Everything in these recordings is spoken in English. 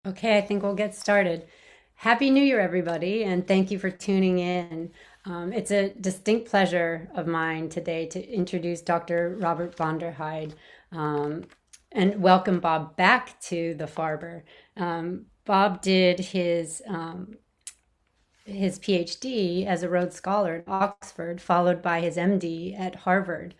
Okay, I think we'll get started. Happy New Year, everybody, and thank you for tuning in. It's a distinct pleasure of mine today to introduce Dr. Robert von der Heide and welcome Bob back to the Farber. Bob did his PhD as a Rhodes Scholar at Oxford, followed by his MD at Harvard.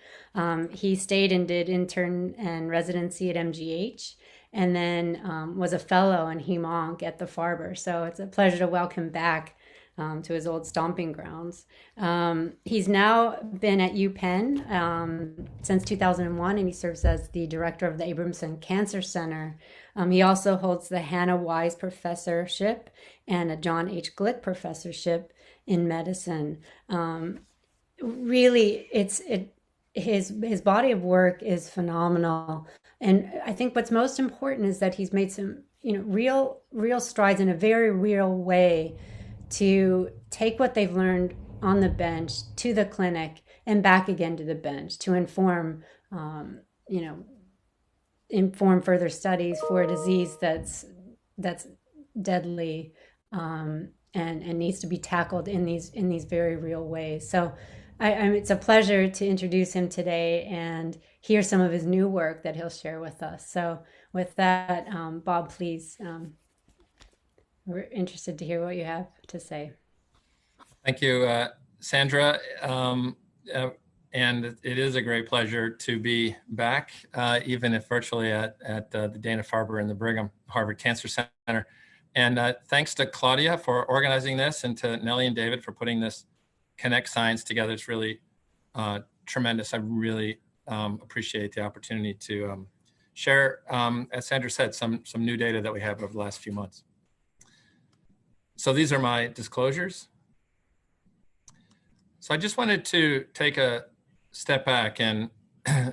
He stayed and did intern and residency at MGH, and then was a fellow in Hem/Onc at the Farber. So it's a pleasure to welcome back to his old stomping grounds. He's now been at UPenn since 2001, and he serves as the director of the Abramson Cancer Center. He also holds the Hannah Wise Professorship and a John H. Glick Professorship in Medicine. Really, his body of work is phenomenal, and I think what's most important is that he's made some real strides in a very real way to take what they've learned on the bench to the clinic and back again to the bench to you know, inform further studies for a disease that's deadly and needs to be tackled in these very real ways. So it's a pleasure to introduce him today and hear some of his new work that he'll share with us. So with that, Bob, please. We're interested to hear what you have to say. Thank you, Sandra. And it is a great pleasure to be back, even if virtually at the Dana-Farber and the Brigham Harvard Cancer Center. And thanks to Claudia for organizing this and to Nellie and David for putting this Connect Science together. It's really tremendous. I really appreciate the opportunity to share, as Sandra said, some new data that we have over the last few months. So these are my disclosures. So I just wanted to take a step back and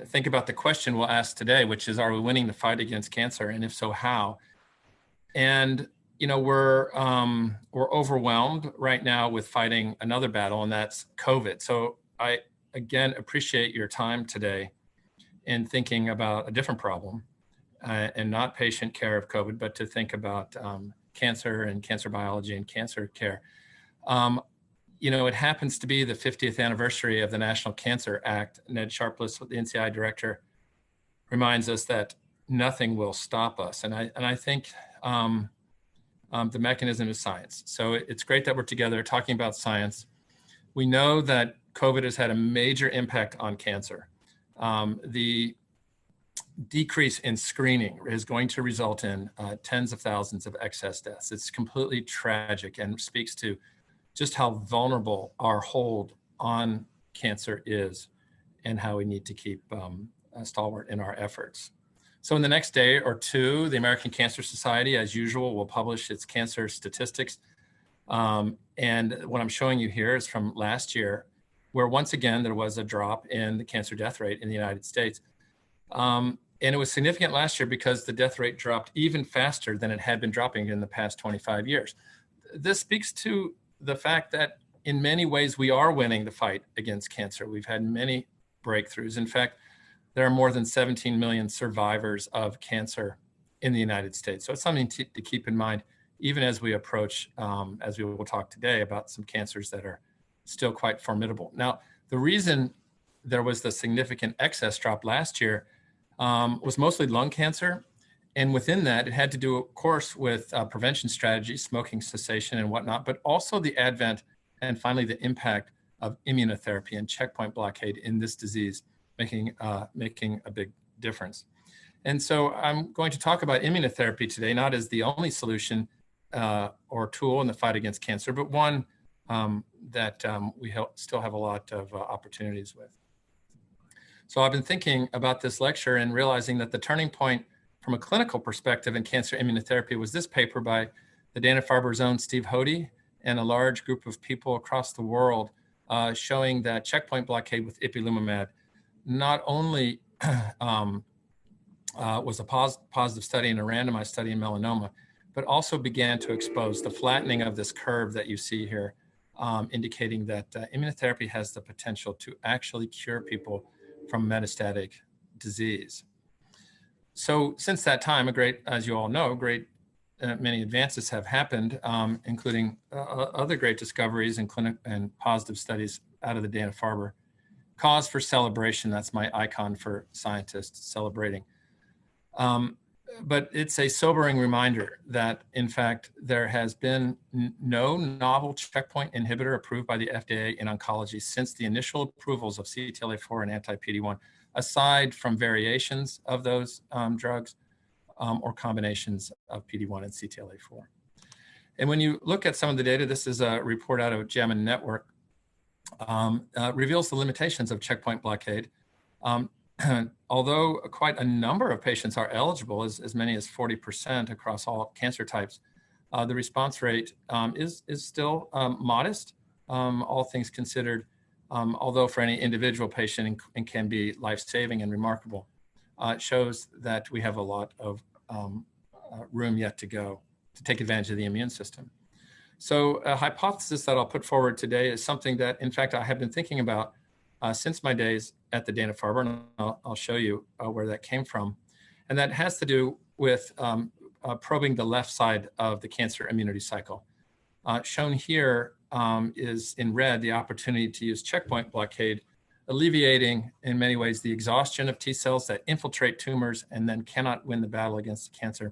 think about the question we'll ask today, which is, are we winning the fight against cancer? And if so, how? And we're overwhelmed right now with fighting another battle, and that's COVID. So I, again, appreciate your time today in thinking about a different problem and not patient care of COVID, but to think about cancer and cancer biology and cancer care. It happens to be the 50th anniversary of the National Cancer Act. Ned Sharpless, the NCI director, reminds us that nothing will stop us. And I think the mechanism is science. So it's great that we're together talking about science. We know that COVID has had a major impact on cancer. The decrease in screening is going to result in tens of thousands of excess deaths. It's completely tragic and speaks to just how vulnerable our hold on cancer is and how we need to keep stalwart in our efforts. So in the next day or two, the American Cancer Society, as usual, will publish its cancer statistics. And what I'm showing you here is from last year, where once again, there was a drop in the cancer death rate in the United States. And it was significant last year because the death rate dropped even faster than it had been dropping in the past 25 years. This speaks to the fact that in many ways we are winning the fight against cancer. We've had many breakthroughs. In fact, there are more than 17 million survivors of cancer in the United States. So it's something to keep in mind, even as we approach, as we will talk today, about some cancers that are still quite formidable. Now, the reason there was the significant excess drop last year was mostly lung cancer. And within that, it had to do, of course, with prevention strategies, smoking cessation and whatnot, but also the advent and finally the impact of immunotherapy and checkpoint blockade in this disease, making a big difference. And so I'm going to talk about immunotherapy today, not as the only solution or tool in the fight against cancer, but one that we still have a lot of opportunities with. So I've been thinking about this lecture and realizing that the turning point from a clinical perspective in cancer immunotherapy was this paper by the Dana-Farber's own Steve Hody and a large group of people across the world showing that checkpoint blockade with ipilimumab not only was a positive study and a randomized study in melanoma, but also began to expose the flattening of this curve that you see here, indicating that immunotherapy has the potential to actually cure people from metastatic disease. So since that time, as you all know, a great many advances have happened, including other great discoveries and clinic and positive studies out of the Dana-Farber. Cause for celebration, that's my icon for scientists celebrating. But it's a sobering reminder that, in fact, there has been no novel checkpoint inhibitor approved by the FDA in oncology since the initial approvals of CTLA-4 and anti-PD-1, aside from variations of those drugs or combinations of PD-1 and CTLA-4. And when you look at some of the data, this is a report out of JAMA Network, reveals the limitations of checkpoint blockade. Although quite a number of patients are eligible, as many as 40% across all cancer types, the response rate is still modest, all things considered, although for any individual patient it can be life-saving and remarkable. It shows that we have a lot of room yet to go to take advantage of the immune system. So a hypothesis that I'll put forward today is something that, in fact, I have been thinking about since my days at the Dana-Farber, and I'll show you where that came from. And that has to do with probing the left side of the cancer immunity cycle. Shown here is in red the opportunity to use checkpoint blockade, alleviating in many ways the exhaustion of T cells that infiltrate tumors and then cannot win the battle against the cancer,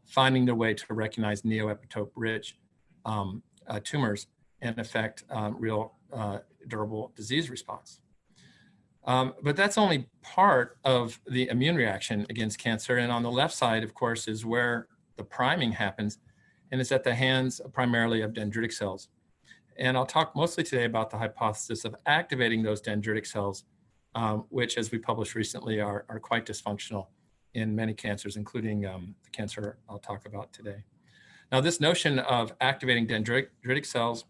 finding their way to recognize neoepitope-rich tumors and affect real durable disease response. But that's only part of the immune reaction against cancer. And on the left side, of course, is where the priming happens, and it's at the hands primarily of dendritic cells. And I'll talk mostly today about the hypothesis of activating those dendritic cells, which, as we published recently, are quite dysfunctional in many cancers, including the cancer I'll talk about today. Now, this notion of activating dendritic cells,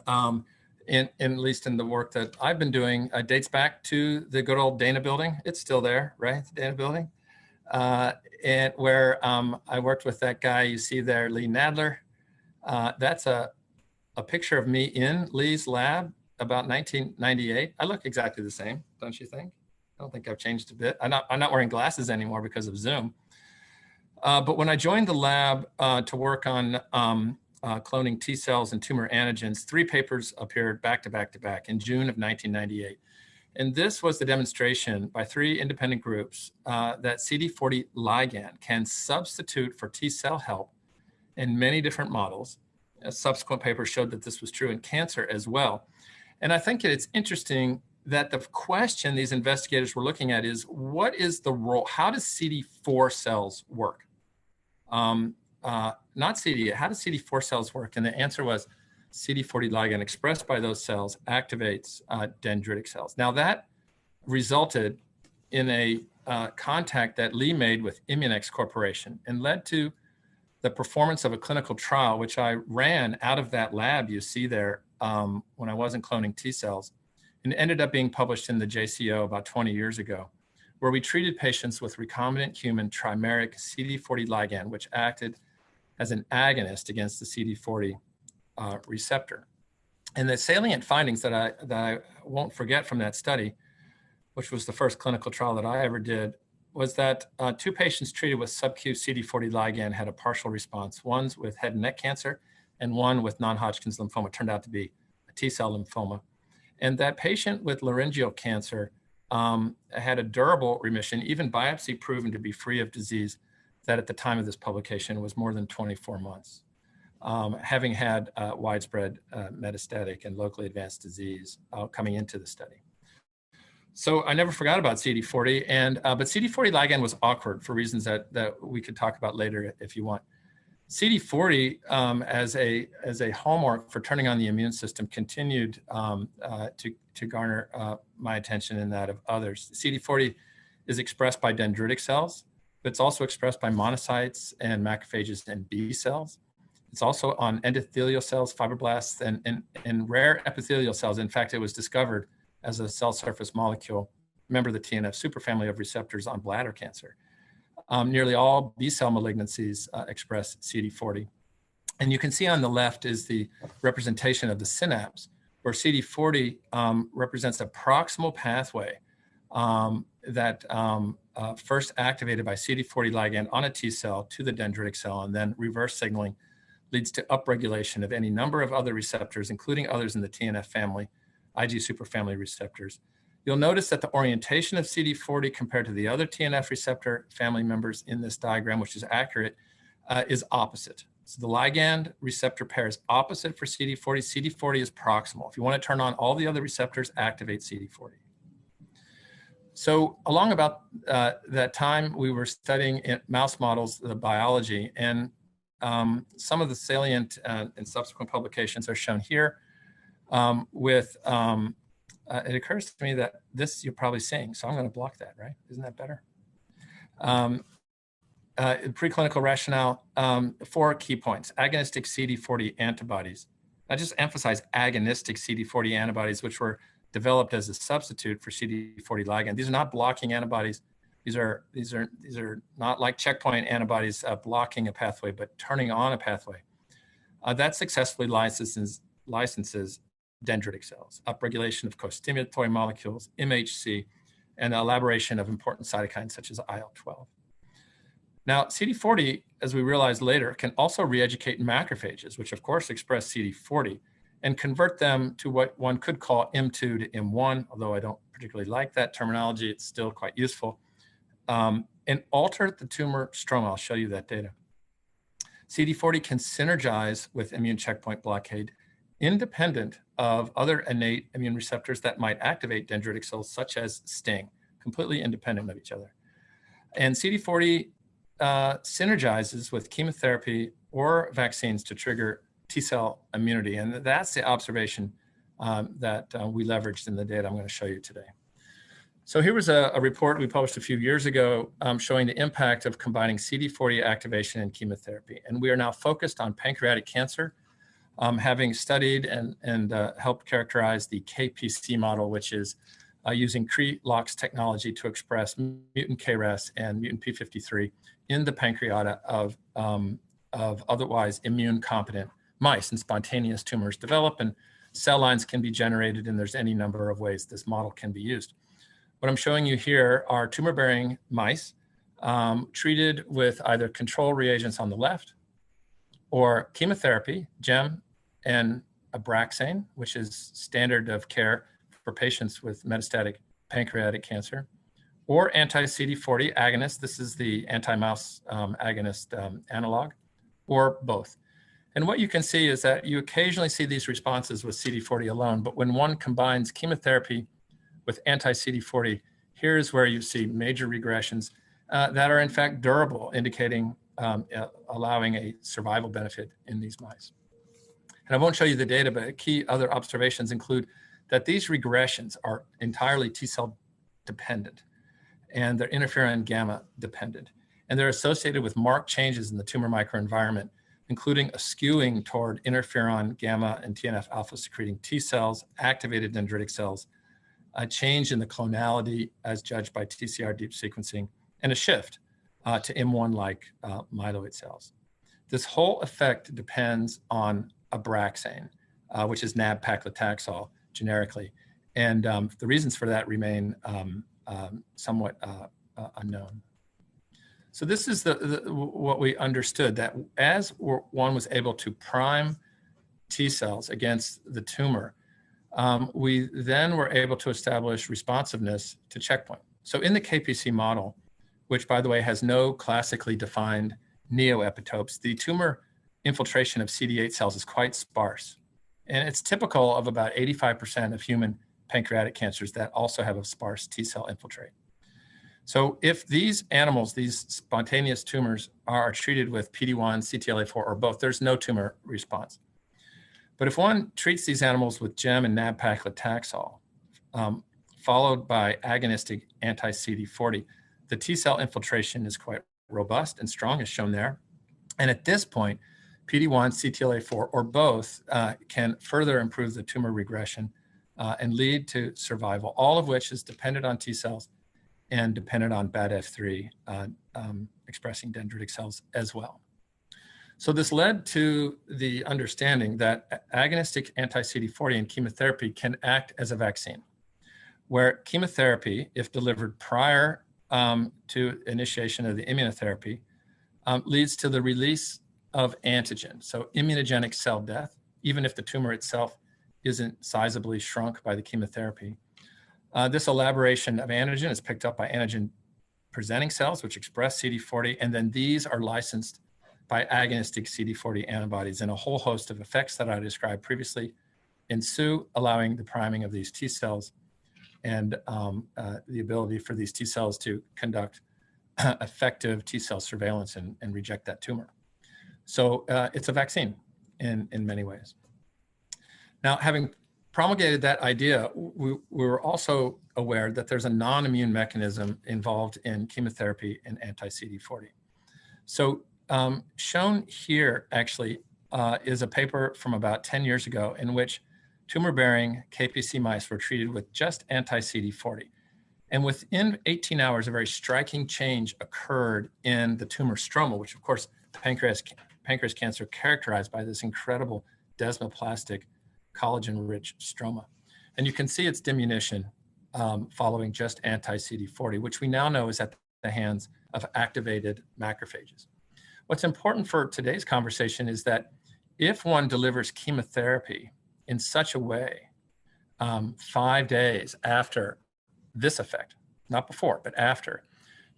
at least in the work that I've been doing, dates back to the good old Dana building. It's still there, right? The Dana building. And where I worked with that guy you see there, Lee Nadler. That's a picture of me in Lee's lab about 1998. I look exactly the same, don't you think? I don't think I've changed a bit. I'm not wearing glasses anymore because of Zoom. But when I joined the lab to work on cloning T cells and tumor antigens, 3 papers appeared back to back to back in June of 1998. And this was the demonstration by 3 independent groups that CD40 ligand can substitute for T cell help in many different models. Subsequent papers showed that this was true in cancer as well. And I think it's interesting that the question these investigators were looking at is, what is the role? How does CD4 cells work? Not CD8, how does CD4 cells work? And the answer was CD40 ligand expressed by those cells activates dendritic cells. Now that resulted in a contact that Lee made with Immunex Corporation and led to the performance of a clinical trial, which I ran out of that lab you see there when I wasn't cloning T cells, and ended up being published in the JCO about 20 years ago, where we treated patients with recombinant human trimeric CD40 ligand, which acted as an agonist against the CD40 receptor. And the salient findings that I won't forget from that study, which was the first clinical trial that I ever did, was that 2 patients treated with sub-Q CD40 ligand had a partial response, one with head and neck cancer and one with non-Hodgkin's lymphoma, turned out to be a T-cell lymphoma. And that patient with laryngeal cancer had a durable remission, even biopsy proven to be free of disease, that at the time of this publication was more than 24 months, having had widespread metastatic and locally advanced disease coming into the study. So I never forgot about CD40, but CD40 ligand was awkward for reasons that we could talk about later if you want. CD40 as a hallmark for turning on the immune system continued to garner my attention and that of others. CD40 is expressed by dendritic cells, but it's also expressed by monocytes and macrophages and B cells. It's also on endothelial cells, fibroblasts, and rare epithelial cells. In fact, it was discovered as a cell surface molecule, member of the TNF superfamily of receptors on bladder cancer. Nearly all B-cell malignancies express CD40. And you can see on the left is the representation of the synapse, where CD40 represents a proximal pathway that first activated by CD40 ligand on a T cell to the dendritic cell, and then reverse signaling leads to upregulation of any number of other receptors, including others in the TNF family, Ig superfamily receptors. You'll notice that the orientation of CD40 compared to the other TNF receptor family members in this diagram, which is accurate, is opposite. So the ligand receptor pair is opposite for CD40. CD40 is proximal. If you want to turn on all the other receptors, activate CD40. So along about that time, we were studying in mouse models, the biology, and some of the salient and subsequent publications are shown here it occurs to me that this you're probably seeing, so I'm going to block that, right? Isn't that better? Preclinical rationale, 4 key points. Agonistic CD40 antibodies. I just emphasize agonistic CD40 antibodies, which were developed as a substitute for CD40 ligand. These are not blocking antibodies. These are not like checkpoint antibodies blocking a pathway, but turning on a pathway. That successfully licenses dendritic cells, upregulation of co-stimulatory molecules, MHC, and the elaboration of important cytokines such as IL-12. Now, CD40, as we realized later, can also re-educate macrophages, which of course express CD40, and convert them to what one could call M2 to M1, although I don't particularly like that terminology, it's still quite useful, and alter the tumor stroma. I'll show you that data. CD40 can synergize with immune checkpoint blockade independent of other innate immune receptors that might activate dendritic cells, such as STING, completely independent of each other. And CD40 synergizes with chemotherapy or vaccines to trigger T-cell immunity. And that's the observation that we leveraged in the data I'm going to show you today. So here was a report we published a few years ago showing the impact of combining CD40 activation and chemotherapy. And we are now focused on pancreatic cancer, having studied and helped characterize the KPC model, which is using CRE-LOX technology to express mutant KRAS and mutant P53 in the pancreata of otherwise immune-competent mice, and spontaneous tumors develop, and cell lines can be generated, and there's any number of ways this model can be used. What I'm showing you here are tumor-bearing mice treated with either control reagents on the left or chemotherapy, gem and Abraxane, which is standard of care for patients with metastatic pancreatic cancer, or anti-CD40 agonist. This is the anti-mouse agonist analog, or both. And what you can see is that you occasionally see these responses with CD40 alone, but when one combines chemotherapy with anti-CD40, here's where you see major regressions that are in fact durable, indicating allowing a survival benefit in these mice. And I won't show you the data, but key other observations include that these regressions are entirely T-cell dependent, and they're interferon gamma dependent. And they're associated with marked changes in the tumor microenvironment, including a skewing toward interferon gamma and TNF alpha secreting T cells, activated dendritic cells, a change in the clonality as judged by TCR deep sequencing, and a shift to M1-like myeloid cells. This whole effect depends on Abraxane, which is nab-paclitaxel generically. And the reasons for that remain somewhat unknown. So this is what we understood, that as one was able to prime T cells against the tumor, we then were able to establish responsiveness to checkpoint. So in the KPC model, which by the way has no classically defined neoepitopes, the tumor infiltration of CD8 cells is quite sparse. And it's typical of about 85% of human pancreatic cancers that also have a sparse T cell infiltrate. So if these animals, these spontaneous tumors, are treated with PD-1, CTLA-4, or both, there's no tumor response. But if one treats these animals with gem and nab-paclitaxel, followed by agonistic anti-CD40, the T cell infiltration is quite robust and strong, as shown there. And at this point, PD-1, CTLA-4, or both can further improve the tumor regression and lead to survival, all of which is dependent on T cells and dependent on BATF3 expressing dendritic cells as well. So this led to the understanding that agonistic anti-CD40 and chemotherapy can act as a vaccine, where chemotherapy, if delivered prior to initiation of the immunotherapy leads to the release of antigen, so immunogenic cell death, even if the tumor itself isn't sizably shrunk by the chemotherapy. This elaboration of antigen is picked up by antigen-presenting cells, which express CD40, and then these are licensed by agonistic CD40 antibodies, and a whole host of effects that I described previously ensue, allowing the priming of these T cells and the ability for these T cells to conduct effective T cell surveillance and reject that tumor. So it's a vaccine in many ways. Now, having promulgated that idea, we were also aware that there's a non-immune mechanism involved in chemotherapy and anti-CD40. So shown here actually is a paper from about 10 years ago in which tumor-bearing KPC mice were treated with just anti-CD40. And within 18 hours, a very striking change occurred in the tumor stroma, which of course, pancreas cancer characterized by this incredible desmoplastic collagen-rich stroma. And you can see its diminution following just anti-CD40, which we now know is at the hands of activated macrophages. What's important for today's conversation is that if one delivers chemotherapy in such a way 5 days after this effect, not before, but after,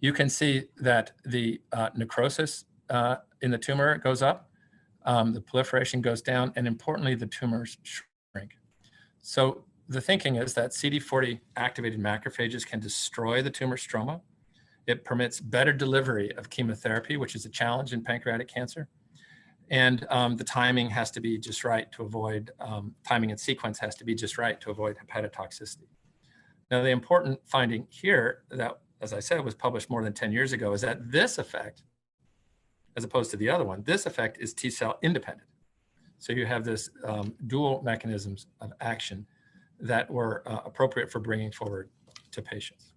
you can see that the necrosis in the tumor goes up, the proliferation goes down, and importantly, the tumors shrink. So the thinking is that CD40 activated macrophages can destroy the tumor stroma. It permits better delivery of chemotherapy, which is a challenge in pancreatic cancer. And the timing has to be just right to avoid, timing and sequence has to be just right to avoid hepatotoxicity. Now, the important finding here that, as I said, was published more than 10 years ago is that this effect, as opposed to the other one, this effect is T cell independent. So you have this dual mechanisms of action that were appropriate for bringing forward to patients.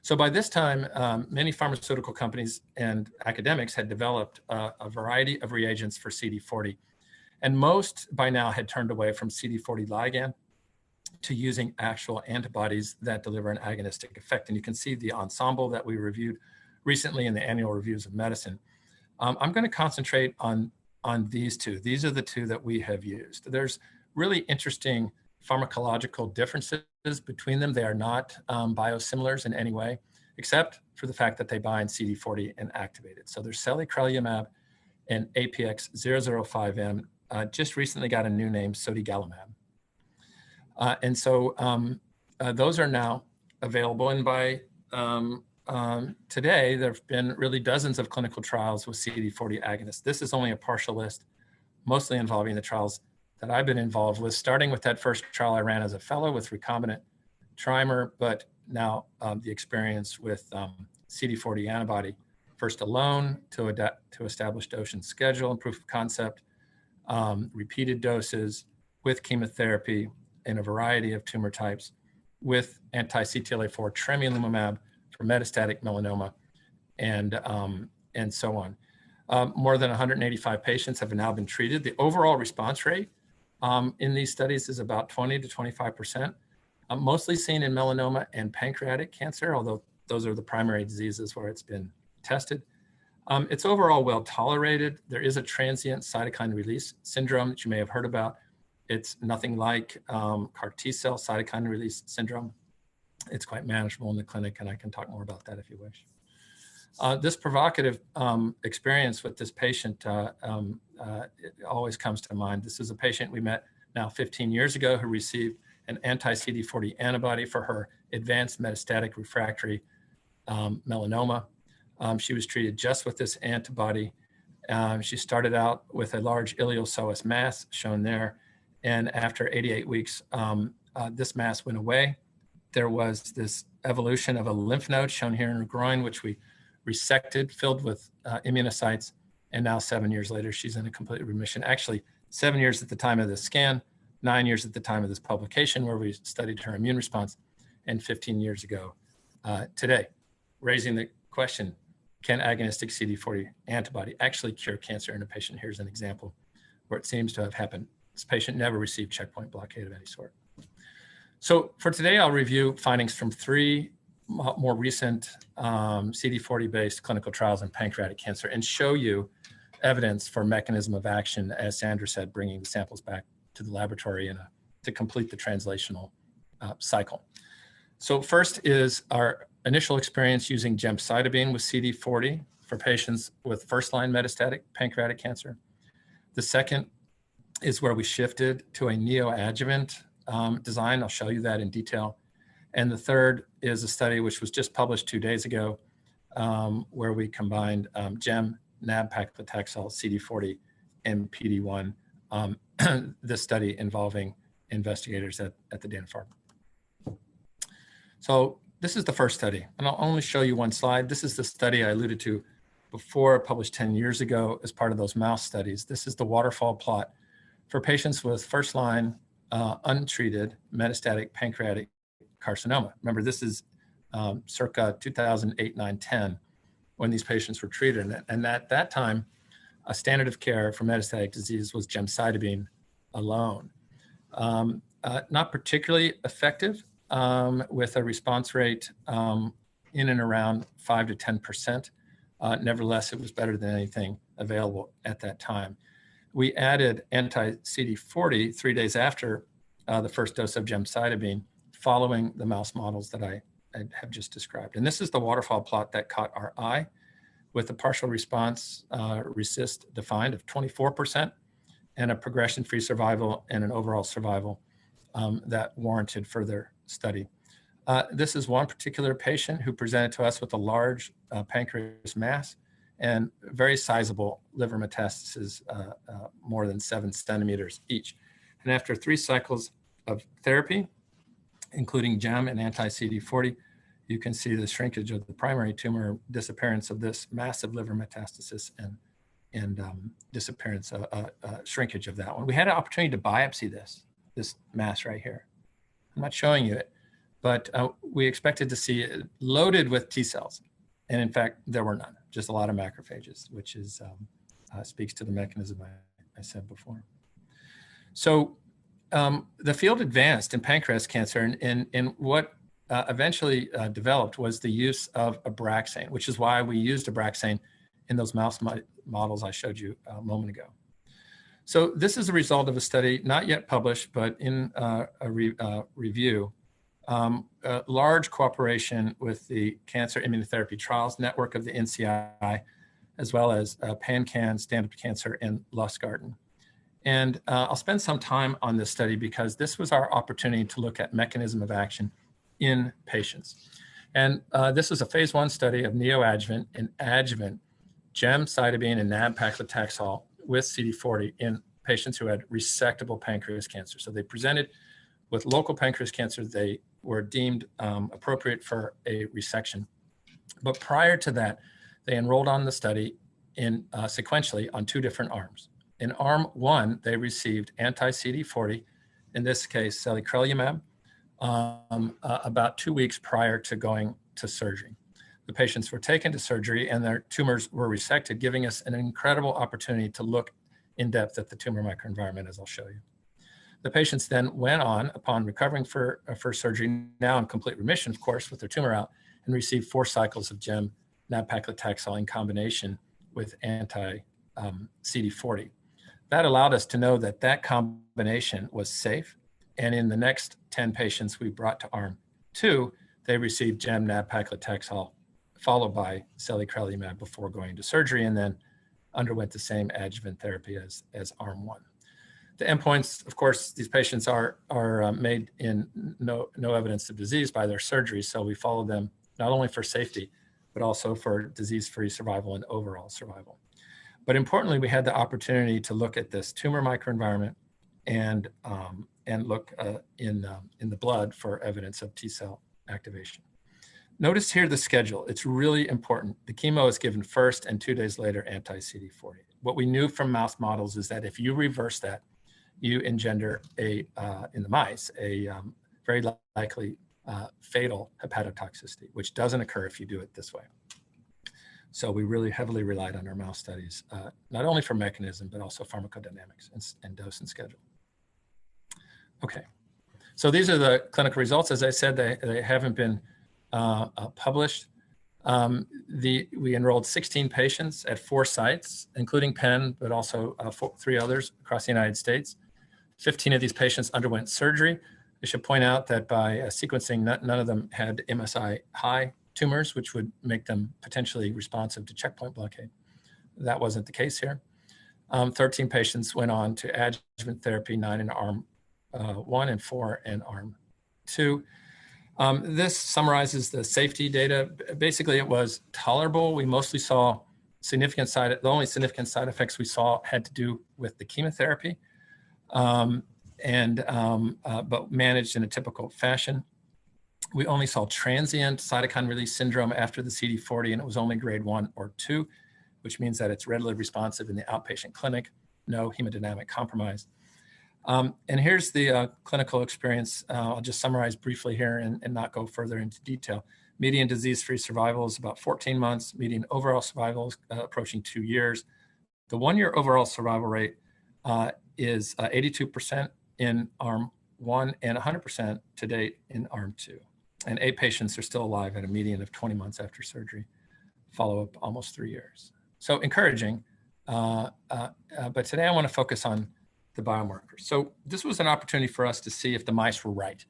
So by this time, many pharmaceutical companies and academics had developed a variety of reagents for CD40. And most by now had turned away from CD40 ligand to using actual antibodies that deliver an agonistic effect. And you can see the ensemble that we reviewed recently in the annual reviews of medicine. I'm going to concentrate on these two. These are the two that we have used. There's really interesting pharmacological differences between them. They are not biosimilars in any way, except for the fact that they bind CD40 and activate it. So there's selicrelumab and APX005M just recently got a new name, sodigalimab. And so those are now available. And by today, there have been really dozens of clinical trials with CD40 agonists. This is only a partial list, mostly involving the trials that I've been involved with, starting with that first trial I ran as a fellow with recombinant trimer, but now the experience with CD40 antibody, first alone to establish dose and schedule and proof of concept, repeated doses with chemotherapy in a variety of tumor types, with anti-CTLA-4 tremelimumab for metastatic melanoma, and so on. More than 185 patients have now been treated. The overall response rate in these studies is about 20 to 25%, mostly seen in melanoma and pancreatic cancer, although those are the primary diseases where it's been tested. It's overall well tolerated. There is a transient cytokine release syndrome that you may have heard about. It's nothing like CAR T cell cytokine release syndrome. It's quite manageable in the clinic, and I can talk more about that if you wish. This provocative experience with this patient it always comes to mind. This is a patient we met now 15 years ago who received an anti-CD40 antibody for her advanced metastatic refractory melanoma. She was treated just with this antibody. She started out with a large ileoceous mass shown there. And after 88 weeks, this mass went away. There was this evolution of a lymph node shown here in her groin, which we resected, filled with immunocytes. And now 7 years later, she's in a complete remission. Actually, 7 years at the time of the scan, 9 years at the time of this publication where we studied her immune response, and 15 years ago today, raising the question, can agonistic CD40 antibody actually cure cancer in a patient? Here's an example where it seems to have happened. This patient never received checkpoint blockade of any sort. So for today, I'll review findings from 3 more recent CD40-based clinical trials in pancreatic cancer and show you evidence for mechanism of action, as Sandra said, bringing the samples back to the laboratory to complete the translational cycle. So first is our initial experience using gemcitabine with CD40 for patients with first-line metastatic pancreatic cancer. The second is where we shifted to a neoadjuvant design. I'll show you that in detail. And the third is a study which was just published 2 days ago, where we combined gem, nab-paclitaxel, CD40, and PD-1. This study involving investigators at the Dana-Farber. So this is the first study, and I'll only show you one slide. This is the study I alluded to before, published 10 years ago as part of those mouse studies. This is the waterfall plot for patients with first-line untreated metastatic pancreatic carcinoma. Remember, this is circa 2008, 9, 10, when these patients were treated. And at that time, a standard of care for metastatic disease was gemcitabine alone. Not particularly effective, with a response rate in and around 5 to 10%. Nevertheless, it was better than anything available at that time. We added anti-CD40 3 days after the first dose of gemcitabine, following the mouse models that I have just described. And this is the waterfall plot that caught our eye, with a partial response RECIST defined of 24% and a progression-free survival and an overall survival that warranted further study. This is one particular patient who presented to us with a large pancreas mass and very sizable liver metastases, more than 7 centimeters each. And after 3 cycles of therapy, including gem and anti-CD40, you can see the shrinkage of the primary tumor, disappearance of this massive liver metastasis, and disappearance, shrinkage of that one. We had an opportunity to biopsy this mass right here. I'm not showing you it, but we expected to see it loaded with T cells. And in fact, there were none, just a lot of macrophages, which is speaks to the mechanism I said before. So the field advanced in pancreas cancer, and what eventually developed was the use of Abraxane, which is why we used Abraxane in those mouse models I showed you a moment ago. So this is a result of a study not yet published, but in a review, a large cooperation with the Cancer Immunotherapy Trials Network of the NCI, as well as PanCAN, Stand Up to Cancer, and Lustgarten. And I'll spend some time on this study because this was our opportunity to look at mechanism of action in patients. And this is a phase 1 study of neoadjuvant and adjuvant gemcitabine and nab-paclitaxel with CD40 in patients who had resectable pancreas cancer. So they presented with local pancreas cancer. They were deemed appropriate for a resection. But prior to that, they enrolled on the study sequentially on 2 different arms. In arm 1, they received anti-CD40, in this case, selicrelumab, about 2 weeks prior to going to surgery. The patients were taken to surgery and their tumors were resected, giving us an incredible opportunity to look in depth at the tumor microenvironment, as I'll show you. The patients then went on, upon recovering for surgery, now in complete remission, of course, with their tumor out, and received 4 cycles of gem, nab-paclitaxel in combination with anti-CD40. That allowed us to know that that combination was safe. And in the next 10 patients we brought to arm 2, they received gem, nab-paclitaxel, followed by selicrelumab before going to surgery, and then underwent the same adjuvant therapy as arm 1. The endpoints, of course, these patients are made in no evidence of disease by their surgery, so we follow them not only for safety, but also for disease-free survival and overall survival. But importantly, we had the opportunity to look at this tumor microenvironment and look in the blood for evidence of T cell activation. Notice here the schedule. It's really important. The chemo is given first and 2 days later anti-CD40. What we knew from mouse models is that if you reverse that, you engender in the mice, a very likely fatal hepatotoxicity, which doesn't occur if you do it this way. So we really heavily relied on our mouse studies, not only for mechanism, but also pharmacodynamics and dose and schedule. Okay, so these are the clinical results. As I said, they haven't been published. We enrolled 16 patients at 4 sites, including Penn, but also 3 others across the United States. 15 of these patients underwent surgery. I should point out that by sequencing, none of them had MSI high tumors, which would make them potentially responsive to checkpoint blockade. That wasn't the case here. 13 patients went on to adjuvant therapy, 9 in arm 1 and 4 in arm 2. This summarizes the safety data. Basically, it was tolerable. We mostly saw the only significant side effects we saw had to do with the chemotherapy, but managed in a typical fashion. We only saw transient cytokine release syndrome after the CD40, and it was only grade 1 or 2, which means that it's readily responsive in the outpatient clinic, no hemodynamic compromise. And here's the clinical experience. I'll just summarize briefly here and not go further into detail. Median disease-free survival is about 14 months. Median overall survival is approaching 2 years. The 1-year overall survival rate is 82% in arm 1 and 100% to date in arm 2. And 8 patients are still alive at a median of 20 months after surgery. Follow-up almost 3 years. So encouraging. But today I want to focus on the biomarkers. So this was an opportunity for us to see if the mice were right.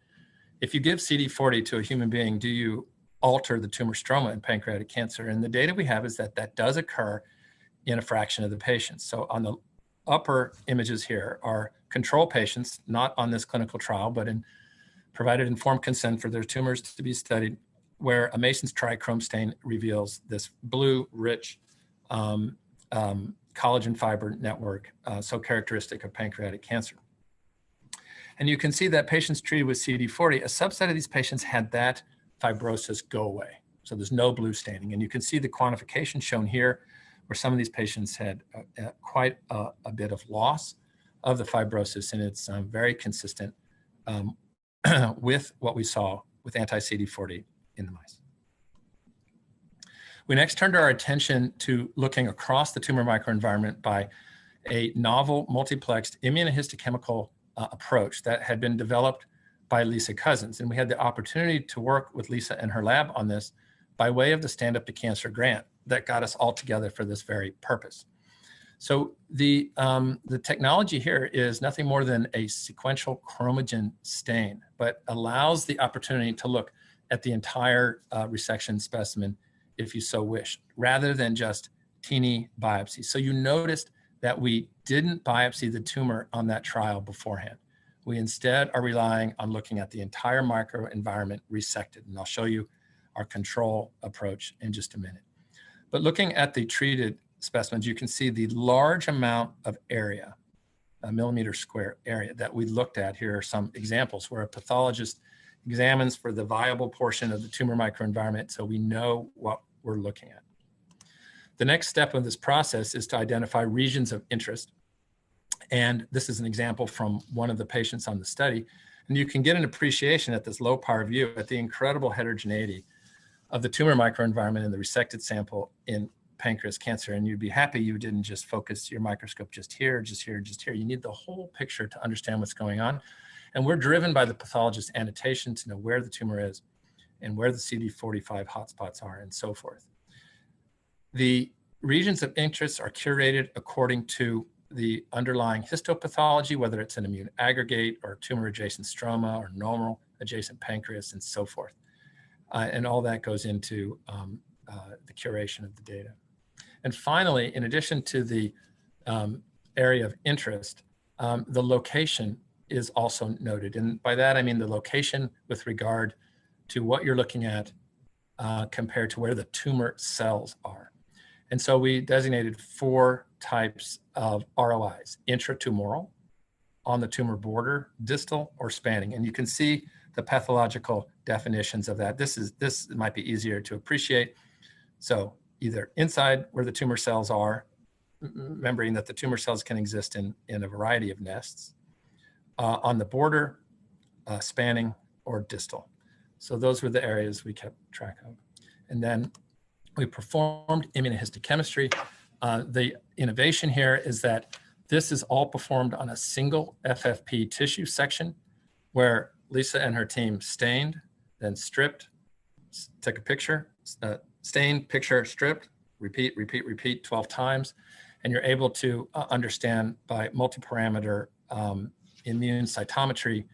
If you give CD40 to a human being, do you alter the tumor stroma in pancreatic cancer? And the data we have is that that does occur in a fraction of the patients. So on the upper images here are control patients, not on this clinical trial, but provided informed consent for their tumors to be studied, where a Mason's trichrome stain reveals this blue, rich collagen fiber network, so characteristic of pancreatic cancer. And you can see that patients treated with CD40, a subset of these patients had that fibrosis go away. So there's no blue staining. And you can see the quantification shown here, where some of these patients had quite a bit of loss of the fibrosis, and it's very consistent with what we saw with anti-CD40 in the mice. We next turned our attention to looking across the tumor microenvironment by a novel multiplexed immunohistochemical approach that had been developed by Lisa Cousins. And we had the opportunity to work with Lisa and her lab on this by way of the Stand Up to Cancer grant that got us all together for this very purpose. So the technology here is nothing more than a sequential chromogen stain, but allows the opportunity to look at the entire resection specimen if you so wish, rather than just teeny biopsies. So you noticed that we didn't biopsy the tumor on that trial beforehand. We instead are relying on looking at the entire microenvironment resected. And I'll show you our control approach in just a minute. But looking at the treated specimens, you can see the large amount of area, a millimeter square area that we looked at. Here are some examples where a pathologist examines for the viable portion of the tumor microenvironment so we know what we're looking at. The next step of this process is to identify regions of interest. And this is an example from one of the patients on the study. And you can get an appreciation at this low power view at the incredible heterogeneity of the tumor microenvironment in the resected sample in pancreas cancer. And you'd be happy you didn't just focus your microscope just here, just here, just here. You need the whole picture to understand what's going on. And we're driven by the pathologist's annotation to know where the tumor is and where the CD45 hotspots are and so forth. The regions of interest are curated according to the underlying histopathology, whether it's an immune aggregate or tumor adjacent stroma or normal adjacent pancreas and so forth. And all that goes into the curation of the data. And finally, in addition to the area of interest, the location is also noted. And by that, I mean the location with regard to what you're looking at compared to where the tumor cells are. And so we designated 4 types of ROIs: intratumoral, on the tumor border, distal, or spanning. And you can see the pathological definitions of that. This might be easier to appreciate. So either inside where the tumor cells are, remembering that the tumor cells can exist in a variety of nests, on the border, spanning, or distal. So those were the areas we kept track of. And then we performed immunohistochemistry. The innovation here is that this is all performed on a single FFP tissue section where Lisa and her team stained, then stripped, take a picture, stain, picture, stripped, repeat, repeat, repeat 12 times. And you're able to understand by multi-parameter immune cytometry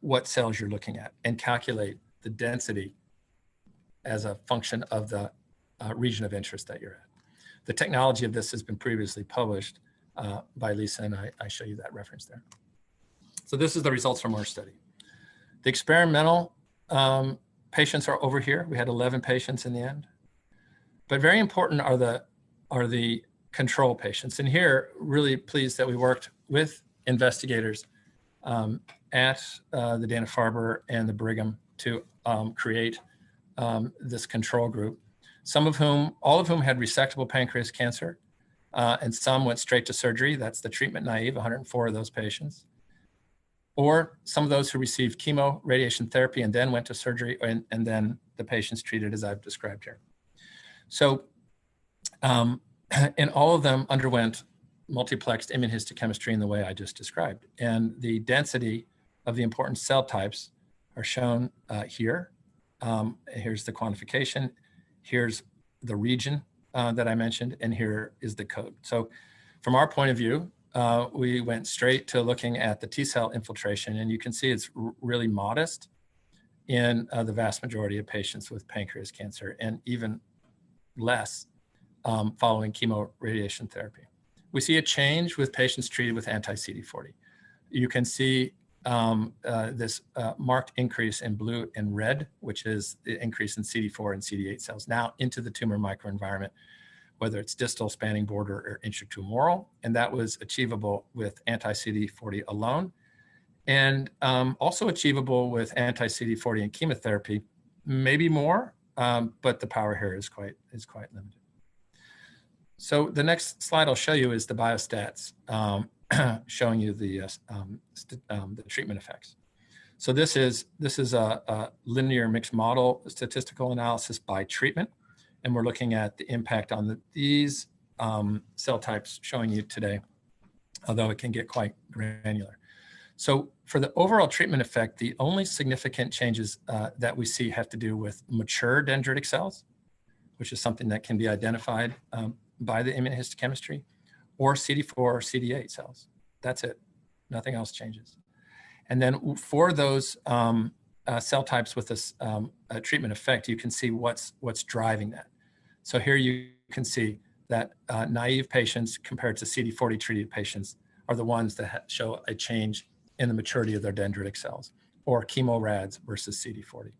what cells you're looking at and calculate the density as a function of the region of interest that you're at. The technology of this has been previously published by Lisa, and I show you that reference there. So this is the results from our study. The experimental patients are over here. We had 11 patients in the end. But very important are the control patients. And here, really pleased that we worked with investigators at the Dana-Farber and the Brigham to create this control group. All of whom had resectable pancreas cancer, and some went straight to surgery. That's the treatment naive, 104 of those patients. Or some of those who received chemo, radiation therapy, and then went to surgery, and then the patients treated as I've described here. So, and all of them underwent multiplexed immunohistochemistry in the way I just described. And the density of the important cell types are shown here. Here's the quantification. Here's the region that I mentioned, and here is the code. So from our point of view, we went straight to looking at the T-cell infiltration, and you can see it's really modest in the vast majority of patients with pancreas cancer, and even less following chemoradiation therapy. We see a change with patients treated with anti-CD40. You can see this marked increase in blue and red, which is the increase in CD4 and CD8 cells now into the tumor microenvironment, whether it's distal, spanning border, or intratumoral. And that was achievable with anti-CD40 alone, and also achievable with anti-CD40 and chemotherapy, maybe more, but the power here is quite limited. So the next slide I'll show you is the biostats, showing you the treatment effects. So this is a linear mixed model statistical analysis by treatment, and we're looking at the impact on these cell types showing you today, although it can get quite granular. So for the overall treatment effect, the only significant changes that we see have to do with mature dendritic cells, which is something that can be identified by the immunohistochemistry, or CD4 or CD8 cells. That's it. Nothing else changes. And then for those cell types with this treatment effect, you can see what's driving that. So here you can see that naive patients compared to CD40 treated patients are the ones that show a change in the maturity of their dendritic cells, or chemorads versus CD40.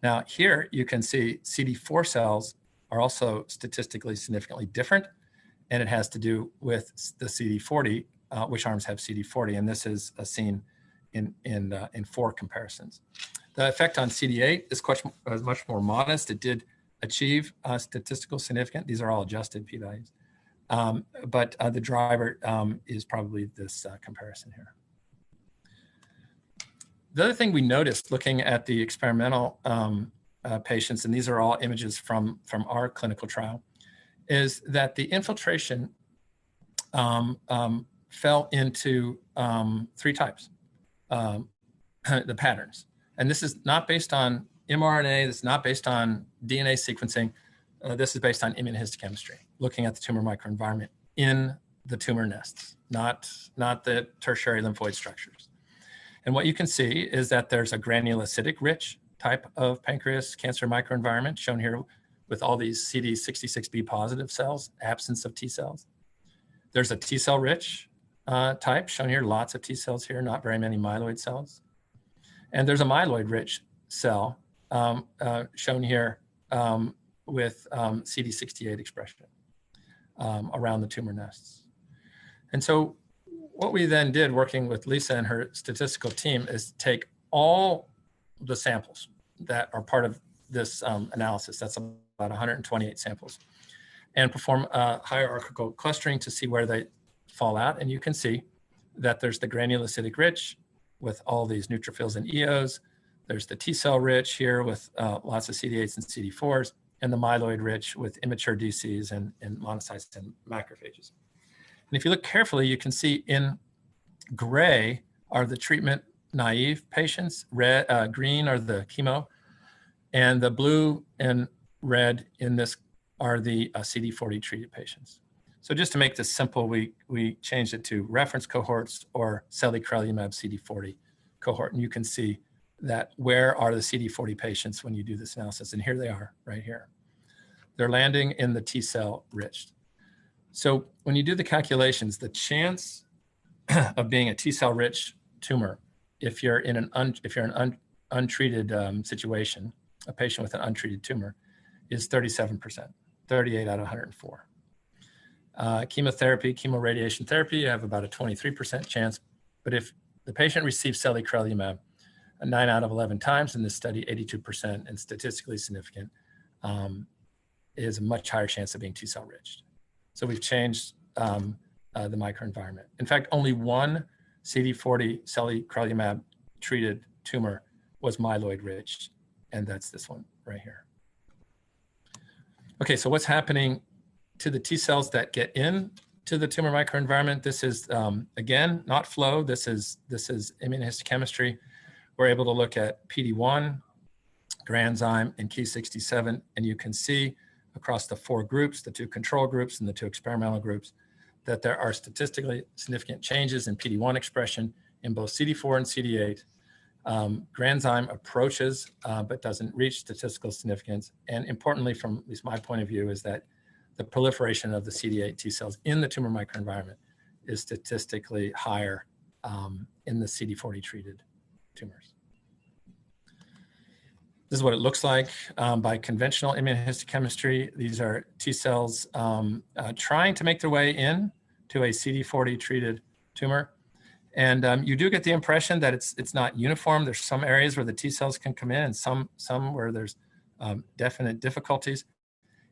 Now here you can see CD4 cells are also statistically significantly different, and it has to do with the CD40, which arms have CD40, and this is seen in 4 comparisons. The effect on CD8 is much more modest. It did achieve statistical significance. These are all adjusted p-values, but the driver is probably this comparison here. The other thing we noticed looking at the experimental patients, and these are all images from our clinical trial, is that the infiltration fell into 3 types, the patterns. And this is not based on mRNA, this is not based on DNA sequencing, this is based on immunohistochemistry, looking at the tumor microenvironment in the tumor nests, not the tertiary lymphoid structures. And what you can see is that there's a granulocytic rich type of pancreas cancer microenvironment shown here with all these CD66B positive cells, absence of T cells. There's a T cell rich type shown here, lots of T cells here, not very many myeloid cells. And there's a myeloid rich cell shown here with CD68 expression around the tumor nests. And so what we then did, working with Lisa and her statistical team, is take all the samples that are part of this analysis, that's about 128 samples, and perform hierarchical clustering to see where they fall out. And you can see that there's the granulocytic rich with all these neutrophils and EOs. There's the T cell rich here with lots of CD8s and CD4s, and the myeloid rich with immature DCs and monocytes and macrophages. And if you look carefully, you can see in gray are the treatment naive patients, red, green are the chemo And the blue and red in this are the CD40 treated patients. So just to make this simple, we changed it to reference cohorts or selicrelumab CD40 cohort. And you can see that where are the CD40 patients when you do this analysis. And here they are right here. They're landing in the T cell rich. So when you do the calculations, the chance of being a T cell rich tumor, if you're in an untreated situation, a patient with an untreated tumor, is 37%, 38 out of 104. Chemotherapy, chemoradiation therapy, you have about a 23% chance. But if the patient receives selicrelumab 9 out of 11 times in this study, 82% and statistically significant, is a much higher chance of being T cell rich. So we've changed the microenvironment. In fact, only one CD40 selicrelumab treated tumor was myeloid rich, and that's this one right here. Okay, so what's happening to the T cells that get in to the tumor microenvironment? This is, again, not flow. This is immunohistochemistry. We're able to look at PD-1, granzyme, and Ki67, and you can see across the 4 groups, the 2 control groups and the 2 experimental groups, that there are statistically significant changes in PD-1 expression in both CD4 and CD8. Granzyme approaches, but doesn't reach statistical significance. And importantly, from at least my point of view, is that the proliferation of the CD8 T cells in the tumor microenvironment is statistically higher in the CD40 treated tumors. This is what it looks like by conventional immunohistochemistry. These are T cells trying to make their way in to a CD40 treated tumor. And you do get the impression that it's not uniform. There's some areas where the T cells can come in and some where there's definite difficulties.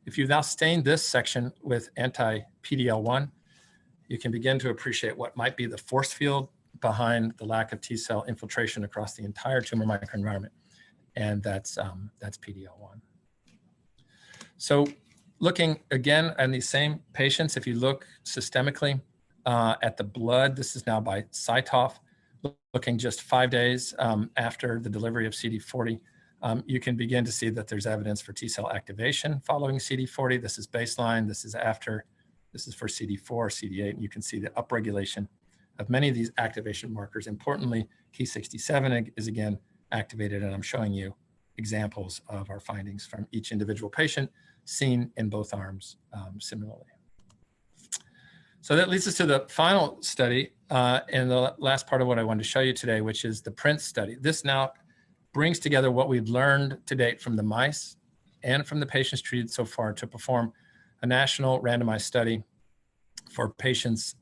If you now stain this section with anti-PD-L1, you can begin to appreciate what might be the force field behind the lack of T cell infiltration across the entire tumor microenvironment. And that's PD-L1. So looking again at these same patients, if you look systemically at the blood, this is now by CyTOF, looking just 5 days after the delivery of CD40, you can begin to see that there's evidence for T cell activation following CD40. This is baseline, this is after, this is for CD4, CD8, and you can see the upregulation of many of these activation markers. Importantly, Ki67 is again activated, and I'm showing you examples of our findings from each individual patient seen in both arms similarly. So that leads us to the final study and the last part of what I wanted to show you today, which is the PRINCE study. This now brings together what we've learned to date from the mice and from the patients treated so far to perform a national randomized study for patients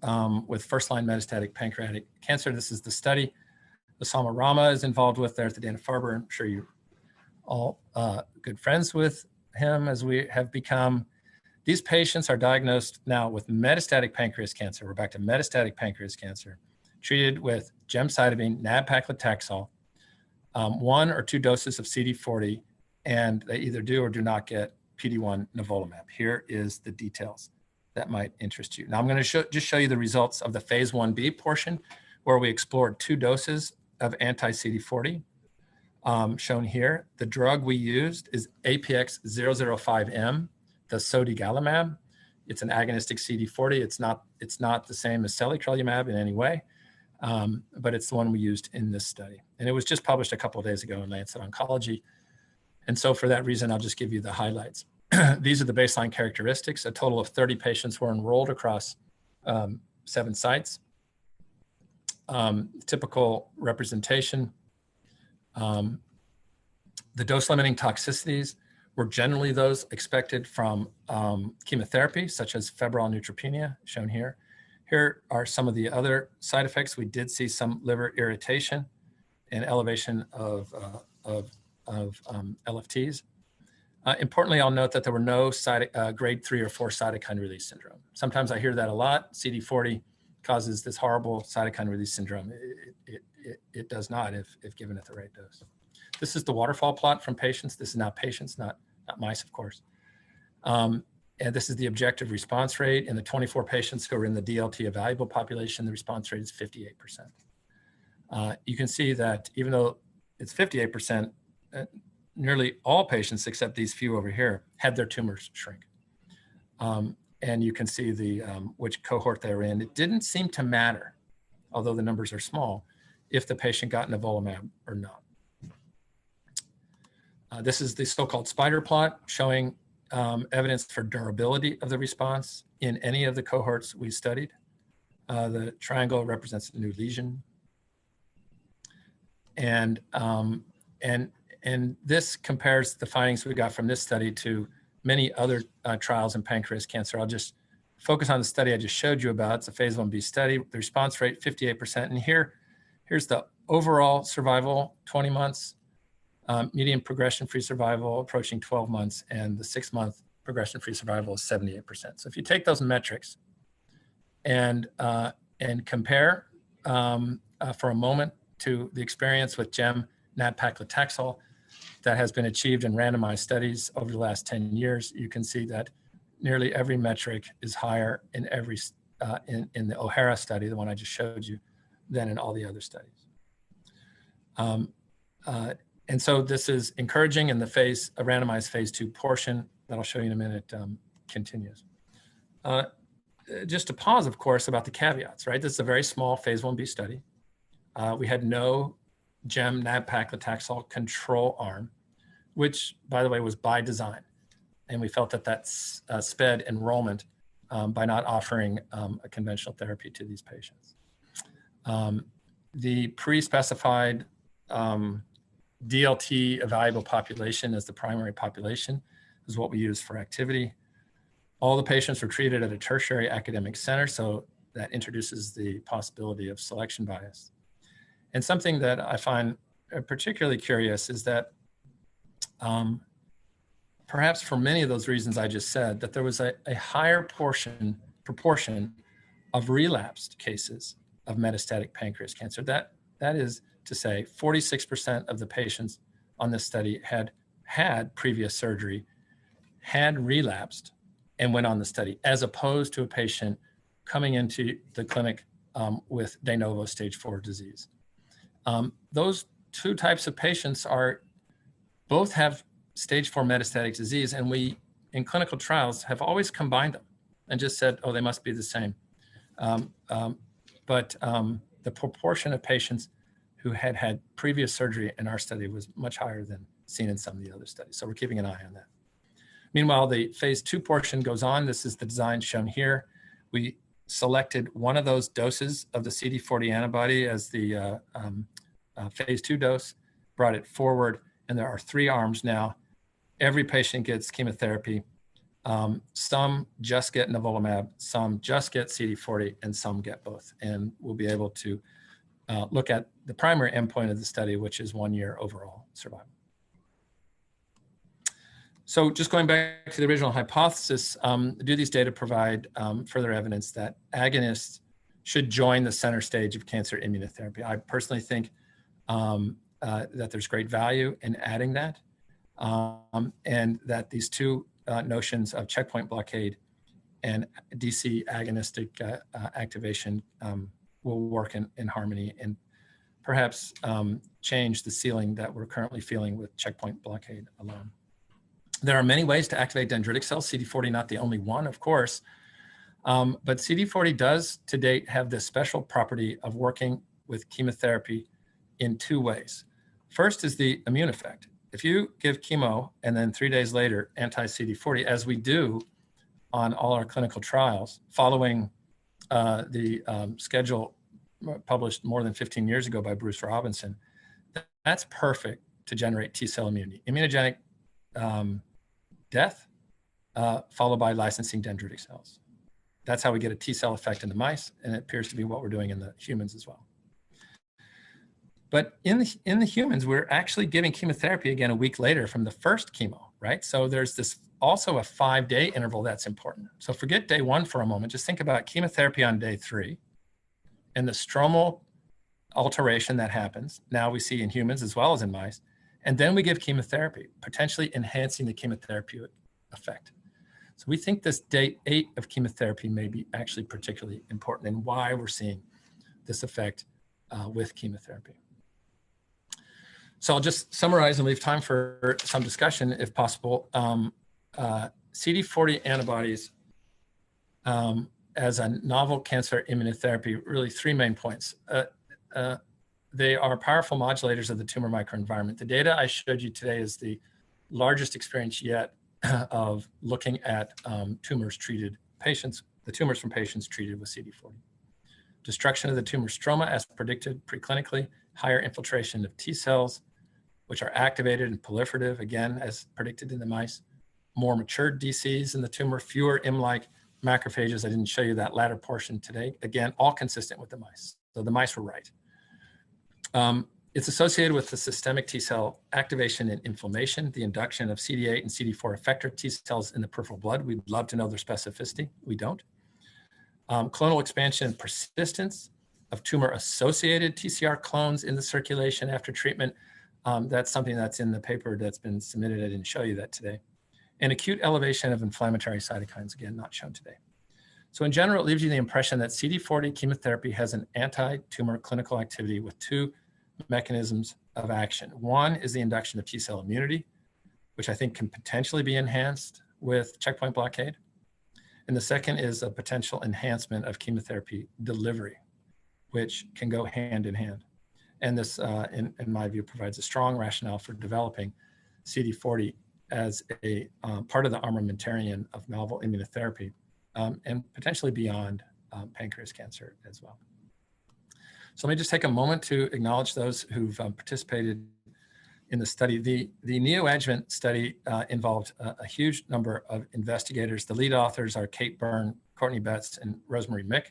with first-line metastatic pancreatic cancer. This is the study Osama Rama is involved with there at the Dana-Farber. I'm sure you're all good friends with him, as we have become. These patients are diagnosed now with metastatic pancreas cancer. We're back to metastatic pancreas cancer, treated with gemcitabine, nab-paclitaxel, 1 or 2 doses of CD40, and they either do or do not get PD-1 nivolumab. Here is the details that might interest you. Now I'm going to just show you the results of the phase 1b portion, where we explored 2 doses of anti-CD40, shown here. The drug we used is APX005M, the sodigalimab. It's an agonistic CD40. It's not the same as selicrelumab in any way, but it's the one we used in this study. And it was just published a couple of days ago in Lancet Oncology. And so for that reason, I'll just give you the highlights. These are the baseline characteristics. A total of 30 patients were enrolled across 7 sites. Typical representation. The dose-limiting toxicities were generally those expected from chemotherapy, such as febrile neutropenia, shown here. Here are some of the other side effects. We did see some liver irritation and elevation of LFTs. Importantly, I'll note that there were no grade 3 or 4 cytokine release syndrome. Sometimes I hear that a lot. CD40 causes this horrible cytokine release syndrome. It does not if given at the right dose. This is the waterfall plot from patients. This is now patients, not mice, of course. And this is the objective response rate. In the 24 patients who are in the DLT evaluable population, the response rate is 58%. You can see that even though it's 58%, nearly all patients, except these few over here, had their tumors shrink. And you can see the which cohort they were in. It didn't seem to matter, although the numbers are small, if the patient got nivolumab or not. This is the so-called spider plot showing evidence for durability of the response in any of the cohorts we studied. The triangle represents a new lesion. And this compares the findings we got from this study to many other trials in pancreas cancer. I'll just focus on the study I just showed you about. It's a phase 1b study. The response rate, 58%. And here's the overall survival, 20 months, median progression-free survival approaching 12 months, and the 6-month progression-free survival is 78%. So if you take those metrics and compare for a moment to the experience with gem nab-paclitaxel that has been achieved in randomized studies over the last 10 years, you can see that nearly every metric is higher in every in the O'Hara study, the one I just showed you, than in all the other studies. And so this is encouraging, and the a randomized phase 2 portion that I'll show you in a minute continues. Just to pause, of course, about the caveats, right? This is a very small phase 1b study. We had no gem nab-paclitaxel control arm, which, by the way, was by design. And we felt that that's sped enrollment by not offering a conventional therapy to these patients. The pre-specified DLT evaluable population as the primary population is what we use for activity. All the patients were treated at a tertiary academic center, so that introduces the possibility of selection bias. And something that I find particularly curious is that perhaps for many of those reasons I just said, that there was a higher proportion of relapsed cases of metastatic pancreas cancer. That is to say 46% of the patients on this study had previous surgery, had relapsed, and went on the study, as opposed to a patient coming into the clinic with de novo stage 4 disease. Those two types of patients both have stage 4 metastatic disease, and we, in clinical trials, have always combined them and just said, oh, they must be the same. But the proportion of patients who had previous surgery in our study was much higher than seen in some of the other studies. So we're keeping an eye on that. Meanwhile, the phase 2 portion goes on. This is the design shown here. We selected one of those doses of the CD40 antibody as the phase 2 dose, brought it forward, and there are 3 arms now. Every patient gets chemotherapy. Some just get nivolumab, some just get CD40, and some get both. And we'll be able to look at the primary endpoint of the study, which is 1 year overall survival. So just going back to the original hypothesis, do these data provide further evidence that agonists should join the center stage of cancer immunotherapy? I personally think that there's great value in adding that, and that these two notions of checkpoint blockade and DC agonistic activation will work in harmony and perhaps change the ceiling that we're currently feeling with checkpoint blockade alone. There are many ways to activate dendritic cells, CD40 not the only one, of course, but CD40 does to date have this special property of working with chemotherapy in 2 ways. First is the immune effect. If you give chemo and then 3 days later anti-CD40, as we do on all our clinical trials, following the schedule published more than 15 years ago by Bruce Robinson, that's perfect to generate T-cell immunity. Immunogenic death followed by licensing dendritic cells. That's how we get a T-cell effect in the mice, and it appears to be what we're doing in the humans as well. But in the humans, we're actually giving chemotherapy again a week later from the first chemo, right? So there's this also a 5-day interval that's important. So forget day 1 for a moment. Just think about chemotherapy on day 3 and the stromal alteration that happens. Now we see in humans as well as in mice. And then we give chemotherapy, potentially enhancing the chemotherapeutic effect. So we think this day 8 of chemotherapy may be actually particularly important in why we're seeing this effect with chemotherapy. So I'll just summarize and leave time for some discussion if possible. CD40 antibodies as a novel cancer immunotherapy, really three main points. They are powerful modulators of the tumor microenvironment. The data I showed you today is the largest experience yet of looking at tumors treated patients, the tumors from patients treated with CD40. Destruction of the tumor stroma as predicted preclinically, higher infiltration of T cells, which are activated and proliferative, again, as predicted in the mice. More matured DCs in the tumor, fewer M-like macrophages. I didn't show you that latter portion today. Again, all consistent with the mice. So the mice were right. It's associated with the systemic T cell activation and inflammation, the induction of CD8 and CD4 effector T cells in the peripheral blood. We'd love to know their specificity. We don't. Clonal expansion and persistence of tumor-associated TCR clones in the circulation after treatment. That's something that's in the paper that's been submitted. I didn't show you that today. And acute elevation of inflammatory cytokines, again, not shown today. So in general, it leaves you the impression that CD40 chemotherapy has an anti-tumor clinical activity with two mechanisms of action. One is the induction of T cell immunity, which I think can potentially be enhanced with checkpoint blockade. And the second is a potential enhancement of chemotherapy delivery, which can go hand in hand. And this, in my view, provides a strong rationale for developing CD40 as a part of the armamentarium of novel immunotherapy and potentially beyond pancreas cancer as well. So let me just take a moment to acknowledge those who've participated in the study. The neoadjuvant study involved a huge number of investigators. The lead authors are Kate Byrne, Courtney Betts, and Rosemary Mick.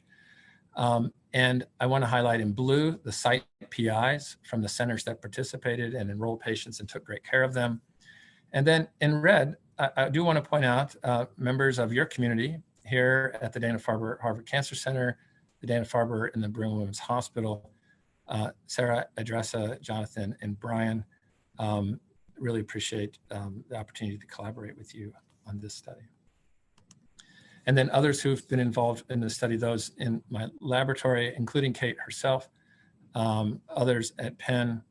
And I want to highlight in blue the site PIs from the centers that participated and enrolled patients and took great care of them. And then in red, I do want to point out members of your community here at the Dana-Farber Harvard Cancer Center, the Dana-Farber and the Brigham Women's Hospital, Sarah, Adressa, Jonathan, and Brian. Really appreciate the opportunity to collaborate with you on this study. And then others who've been involved in the study, those in my laboratory, including Kate herself, others at Penn,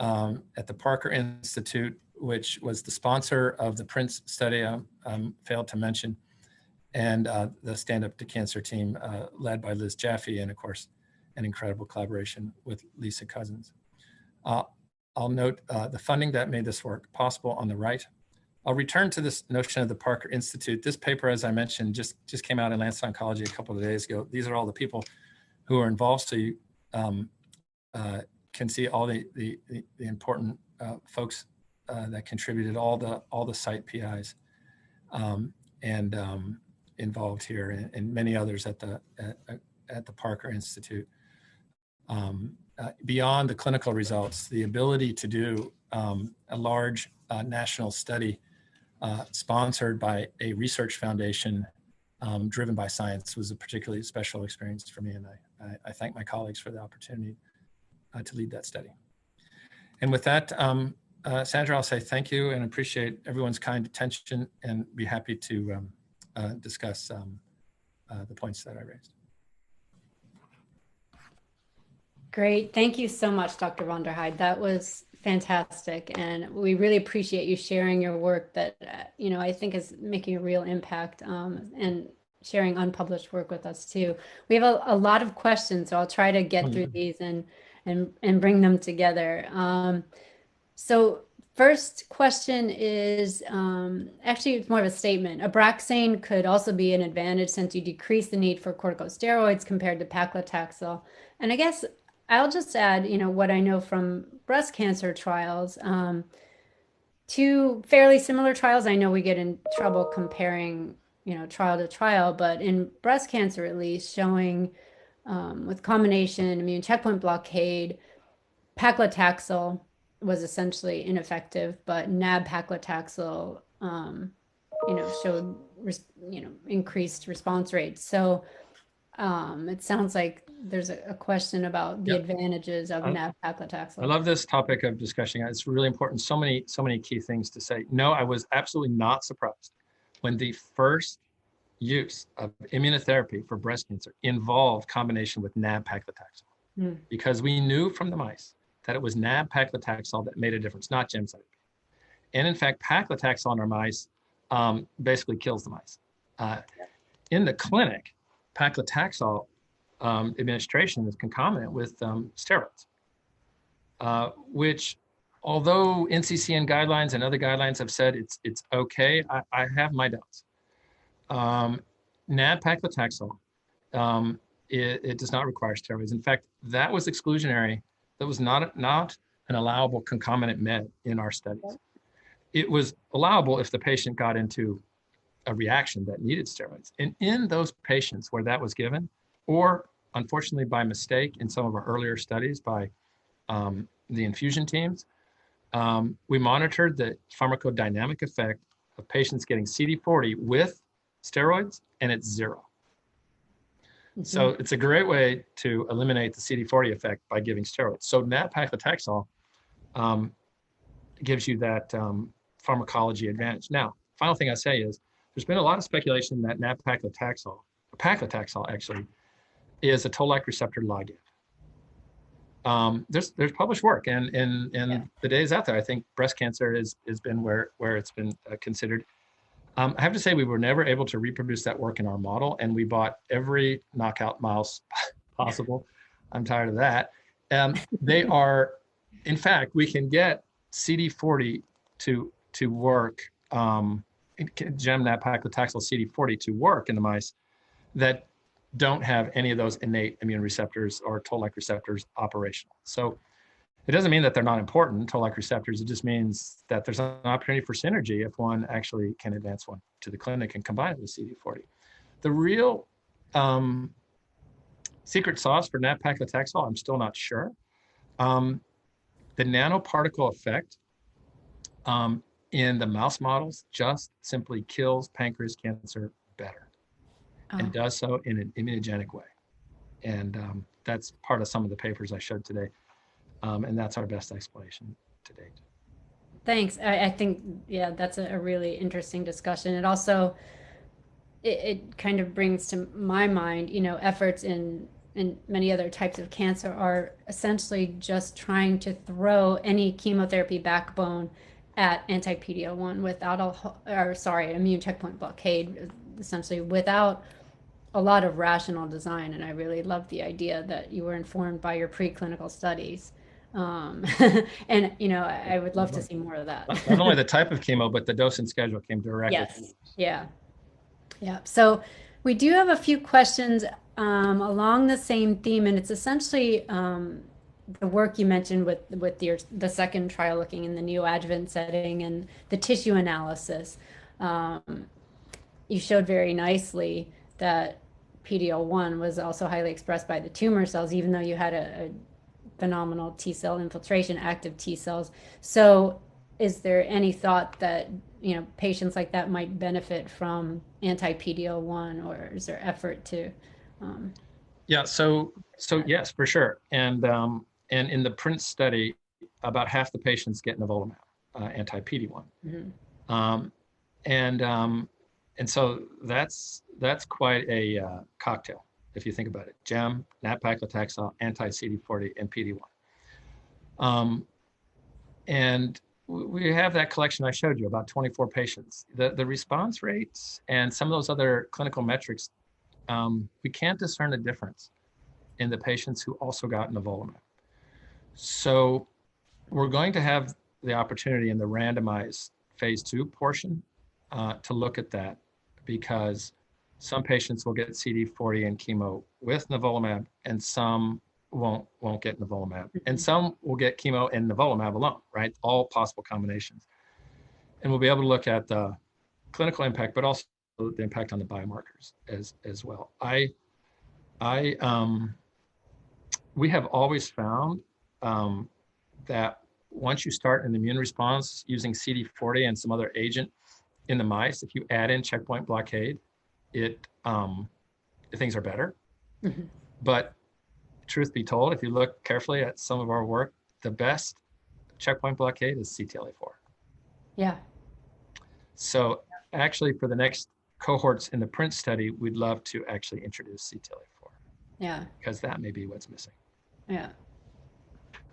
at the Parker Institute, which was the sponsor of the PRINCE study I failed to mention, and the Stand Up to Cancer team led by Liz Jaffe, and of course, an incredible collaboration with Lisa Cousins. I'll note the funding that made this work possible on the right. I'll return to this notion of the Parker Institute. This paper, as I mentioned, just came out in Lancet Oncology a couple of days ago. These are all the people who are involved, so you can see all the important folks that contributed, all the site PIs and involved here, and many others at the Parker Institute. Beyond the clinical results, the ability to do a large national study sponsored by a research foundation driven by science was a particularly special experience for me, and I thank my colleagues for the opportunity to lead that study. And with that, Sandra, I'll say thank you and appreciate everyone's kind attention and be happy to discuss the points that I raised. Great. Thank you so much, Dr. von der Heide. That was fantastic. And we really appreciate you sharing your work that, I think is making a real impact and sharing unpublished work with us too. We have a lot of questions, so I'll try to get through these and bring them together. So first question is, actually it's more of a statement. Abraxane could also be an advantage since you decrease the need for corticosteroids compared to paclitaxel. And I guess I'll just add, what I know from breast cancer trials, two fairly similar trials. I know we get in trouble comparing, trial to trial, but in breast cancer, at least, showing with combination immune checkpoint blockade, paclitaxel was essentially ineffective, but nab-paclitaxel, showed, increased response rates. So it sounds like there's a question about the advantages of nab-paclitaxel. I love this topic of discussion. It's really important. So many key things to say. No, I was absolutely not surprised when the first use of immunotherapy for breast cancer involved combination with nab-paclitaxel, because we knew from the mice that it was nab-paclitaxel that made a difference, not gemcitabine. And in fact, paclitaxel in our mice basically kills the mice. In the clinic, paclitaxel administration is concomitant with steroids, which, although NCCN guidelines and other guidelines have said it's okay, I have my doubts. Nab-paclitaxel, it does not require steroids. In fact, that was exclusionary. That was not an allowable concomitant med in our studies. It was allowable if the patient got into a reaction that needed steroids. And in those patients where that was given, or unfortunately by mistake in some of our earlier studies by the infusion teams, we monitored the pharmacodynamic effect of patients getting CD40 with steroids, and it's 0. Mm-hmm. So it's a great way to eliminate the CD40 effect by giving steroids. So nab-paclitaxel gives you that pharmacology advantage. Now, final thing I say is there's been a lot of speculation that nab-paclitaxel, paclitaxel actually, is a toll-like receptor ligand. There's published work, and the data's out there. I think breast cancer has been where it's been considered. I have to say we were never able to reproduce that work in our model, and we bought every knockout mouse possible. I'm tired of that. They are, in fact, we can get CD40 to work, gem nab-paclitaxel CD40 to work in the mice that don't have any of those innate immune receptors or toll-like receptors operational. So it doesn't mean that they're not important, toll-like receptors. It just means that there's an opportunity for synergy if one actually can advance one to the clinic and combine it with CD40. The real secret sauce for nab-paclitaxel, I'm still not sure. The nanoparticle effect in the mouse models just simply kills pancreas cancer better. And does so in an immunogenic way. And that's part of some of the papers I showed today. And that's our best explanation to date. Thanks. I think, yeah, that's a really interesting discussion. It also, it kind of brings to my mind, efforts in many other types of cancer are essentially just trying to throw any chemotherapy backbone at anti-PD-L1 without immune checkpoint blockade, essentially without a lot of rational design. And I really love the idea that you were informed by your preclinical studies. And, I would love to see more of that. Not only the type of chemo, but the dose and schedule came directly. Yes. Yeah. Yeah. So we do have a few questions along the same theme, and it's essentially the work you mentioned with the second trial looking in the neoadjuvant setting and the tissue analysis. You showed very nicely that PD-L1 was also highly expressed by the tumor cells, even though you had a phenomenal T cell infiltration, active T cells. So is there any thought that, patients like that might benefit from anti-PD-L1, or is there effort to? Yeah, so yes, for sure. And in the PRINCE study, about half the patients get nivolumab, anti-PD-1. Mm-hmm. And so that's quite a cocktail, if you think about it. Gem, nab-paclitaxel, anti-CD40, and PD-1. And we have that collection I showed you, about 24 patients. The response rates and some of those other clinical metrics, we can't discern a difference in the patients who also got nivolumab. So we're going to have the opportunity in the randomized phase 2 portion to look at that, because some patients will get CD40 and chemo with nivolumab, and some won't get nivolumab, and some will get chemo and nivolumab alone, right? All possible combinations. And we'll be able to look at the clinical impact, but also the impact on the biomarkers as well. We have always found that once you start an immune response using CD40 and some other agent in the mice, if you add in checkpoint blockade, things are better. Mm-hmm. But truth be told, if you look carefully at some of our work, the best checkpoint blockade is CTLA-4. Yeah. So actually, for the next cohorts in the PRINCE study, we'd love to actually introduce CTLA-4. Yeah. Because that may be what's missing. Yeah.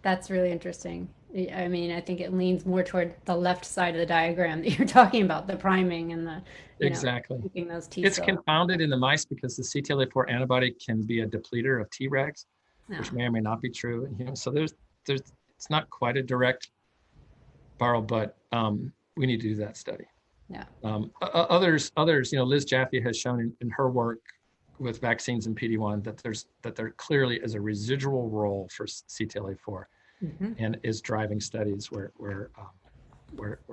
That's really interesting. I mean, I think it leans more toward the left side of the diagram that you're talking about, the priming and the, Exactly. keeping those T It's cells. confounded in the mice because the CTLA-4 antibody can be a depleter of Tregs, which Yeah. may or may not be true in humans. So it's not quite a direct borrow, but we need to do that study. Yeah. Others, Liz Jaffe has shown in her work with vaccines and PD-1 that there clearly is a residual role for CTLA-4 and is driving studies where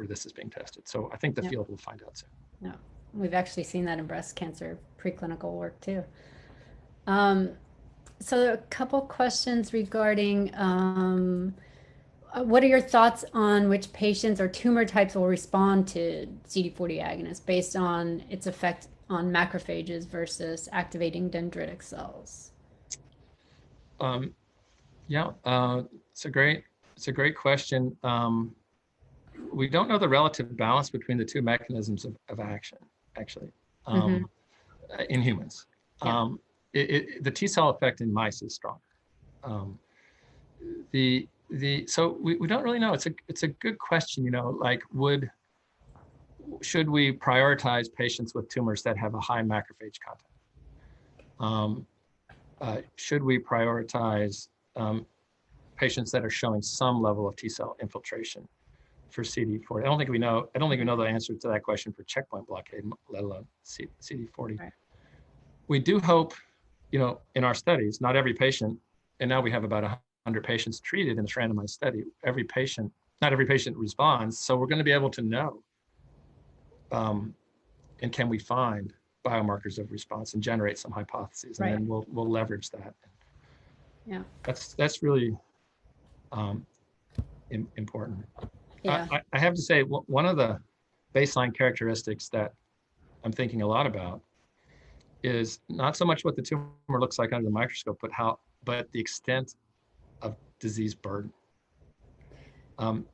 this is being tested. So I think the field will find out soon. Yeah. We've actually seen that in breast cancer preclinical work too. So a couple questions regarding what are your thoughts on which patients or tumor types will respond to CD40 agonists based on its effect on macrophages versus activating dendritic cells? It's a great question. We don't know the relative balance between the two mechanisms of action, actually, in humans. Yeah. The T cell effect in mice is strong. So we don't really know. It's a good question. Like should we prioritize patients with tumors that have a high macrophage content? Should we prioritize patients that are showing some level of T cell infiltration for CD40? I don't think we know the answer to that question for checkpoint blockade, let alone CD40. Right. We do hope, in our studies, not every patient, and now we have about 100 patients treated in this randomized study. Not every patient responds, so we're going to be able to know, and can we find biomarkers of response and generate some hypotheses, and then we'll leverage that. Yeah, that's really important. yeah. I have to say, one of the baseline characteristics that I'm thinking a lot about is not so much what the tumor looks like under the microscope, but the extent of disease burden.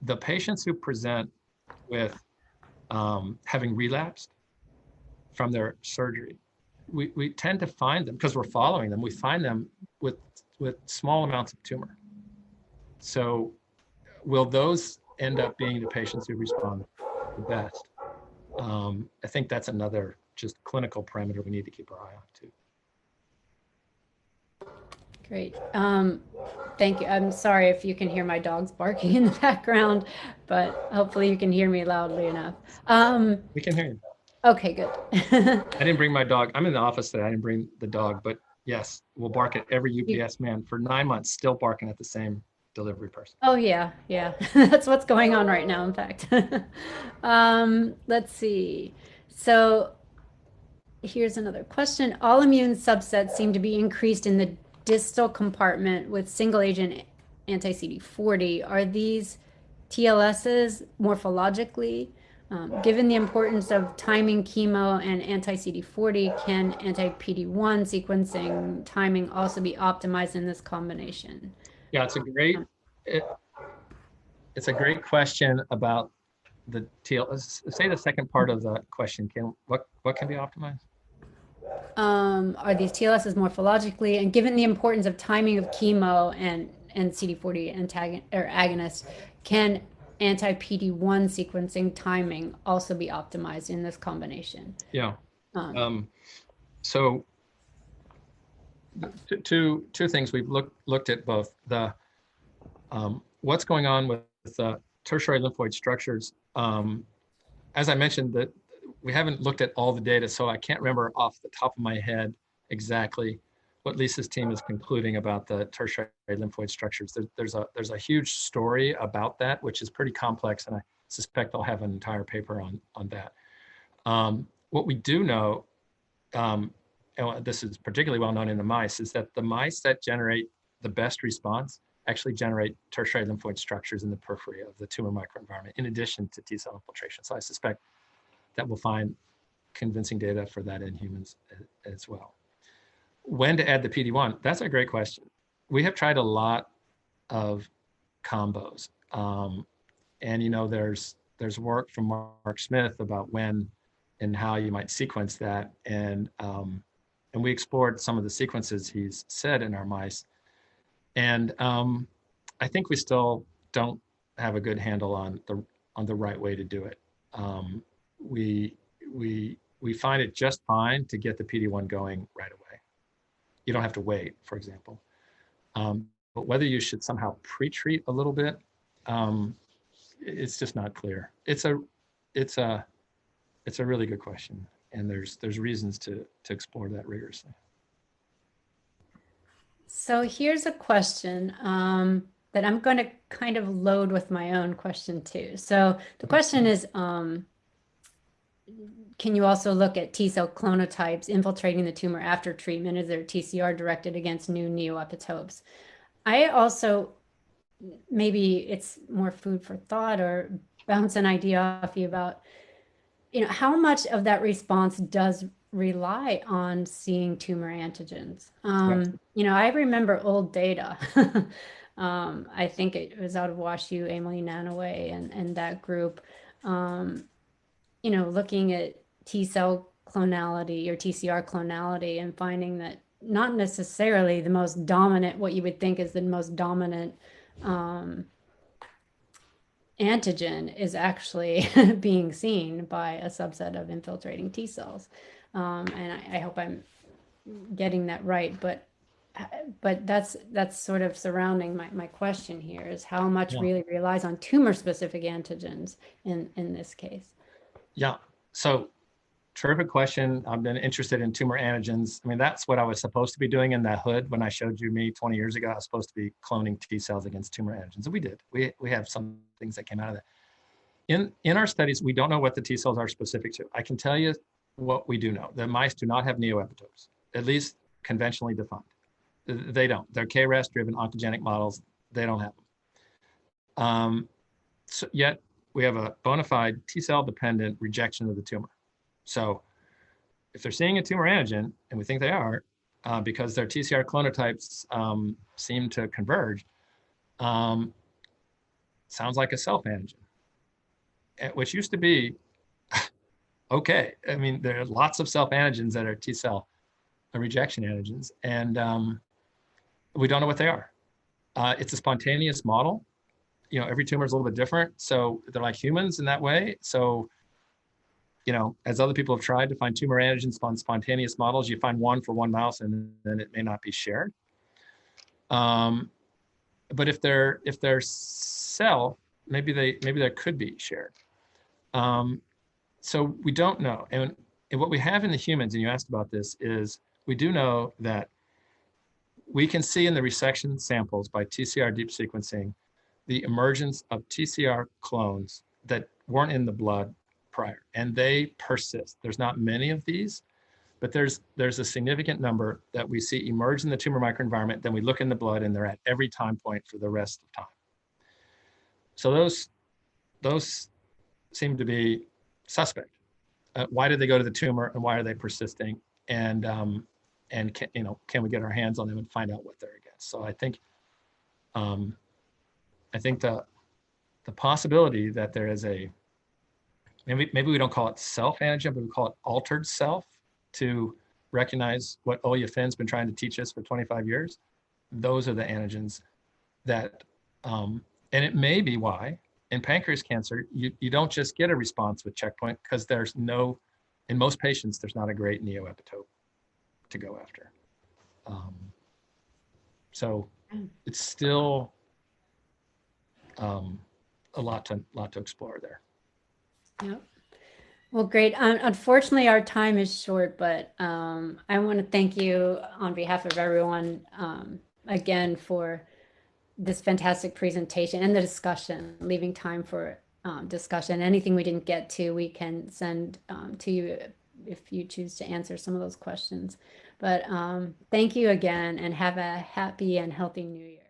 The patients who present with having relapsed from their surgery, we tend to find them, because we're following them, we find them with small amounts of tumor. So will those end up being the patients who respond the best? I think that's another just clinical parameter we need to keep our eye on too. Great. Thank you. I'm sorry if you can hear my dogs barking in the background, but hopefully you can hear me loudly enough. We can hear you. Okay, good. I didn't bring my dog. I'm in the office today. I didn't bring the dog, but yes, we'll bark at every UPS man for 9 months, still barking at the same delivery person. Oh yeah, yeah. That's what's going on right now, in fact. Let's see. So here's another question. All immune subsets seem to be increased in the distal compartment with single agent anti-CD40. Are these TLSs morphologically? Given the importance of timing chemo and anti-CD40, can anti-PD-1 sequencing timing also be optimized in this combination? Yeah, it's a great question about the TLS. Say the second part of the question. What can be optimized? Are these TLSs morphologically, and given the importance of timing of chemo and CD40 antagonist or agonist, can anti-PD-1 sequencing timing also be optimized in this combination? Yeah. So two things. We've looked at both the what's going on with the tertiary lymphoid structures. As I mentioned, that we haven't looked at all the data, so I can't remember off the top of my head exactly what Lisa's team is concluding about the tertiary lymphoid structures. There's a huge story about that, which is pretty complex, and I suspect I'll have an entire paper on that. What we do know, and this is particularly well known in the mice, is that the mice that generate the best response actually generate tertiary lymphoid structures in the periphery of the tumor microenvironment, in addition to T cell infiltration. So I suspect that we'll find convincing data for that in humans as well. When to add the PD-1? That's a great question. We have tried a lot of combos. And there's work from Mark Smith about when and how you might sequence that. And we explored some of the sequences he's said in our mice. And I think we still don't have a good handle on the right way to do it. We we find it just fine to get the PD-1 going right away. You don't have to wait, for example. But whether you should somehow pre-treat a little bit, it's just not clear. It's a really good question, and there's reasons to explore that rigorously. So here's a question that I'm going to kind of load with my own question too. So the question is, can you also look at T cell clonotypes infiltrating the tumor after treatment? Is there TCR directed against new neoepitopes? I also, maybe it's more food for thought, or bounce an idea off you about, how much of that response does rely on seeing tumor antigens. I remember old data. I think it was out of WashU, Emily Nanaway, and that group, looking at T cell clonality or TCR clonality and finding that not necessarily the most dominant, what you would think is the most dominant antigen is actually being seen by a subset of infiltrating T cells. And I hope I'm getting that right, but that's sort of surrounding my question here, is how much really relies on tumor specific antigens in this case. Yeah, so terrific question. I've been interested in tumor antigens. I mean, that's what I was supposed to be doing in that hood when I showed you me 20 years ago. I was supposed to be cloning T cells against tumor antigens, and we did. We have some things that came out of that. In our studies, we don't know what the T cells are specific to. I can tell you what we do know. The mice do not have neoepitopes, at least conventionally defined. They don't. They're KRAS-driven oncogenic models. They don't have them. So yet we have a bona fide T cell dependent rejection of the tumor. So if they're seeing a tumor antigen, and we think they are, because their TCR clonotypes seem to converge, sounds like a self-antigen, which used to be okay. I mean, there are lots of self-antigens that are T cell rejection antigens, and we don't know what they are. It's a spontaneous model. Every tumor is a little bit different, so they're like humans in that way. So as other people have tried to find tumor antigens on spontaneous models, you find one for one mouse, and then it may not be shared. But if they're cell, maybe there could be shared. So we don't know. And what we have in the humans, and you asked about this, is we do know that we can see in the resection samples by TCR deep sequencing the emergence of TCR clones that weren't in the blood prior, and they persist. There's not many of these, but there's a significant number that we see emerge in the tumor microenvironment. Then we look in the blood, and they're at every time point for the rest of time. So those seem to be suspect. Why did they go to the tumor, and why are they persisting? And can we get our hands on them and find out what they're against? So I think the possibility that there is a maybe we don't call it self-antigen, but we call it altered self to recognize what Olya-Finn's been trying to teach us for 25 years. Those are the antigens that, and it may be why in pancreas cancer, you don't just get a response with checkpoint, because in most patients, there's not a great neoepitope to go after. So it's still a lot to explore there. Yep. Well, great. Unfortunately, our time is short, but I want to thank you on behalf of everyone again for this fantastic presentation and the discussion, leaving time for discussion. Anything we didn't get to, we can send to you if you choose to answer some of those questions. But thank you again, and have a happy and healthy new year.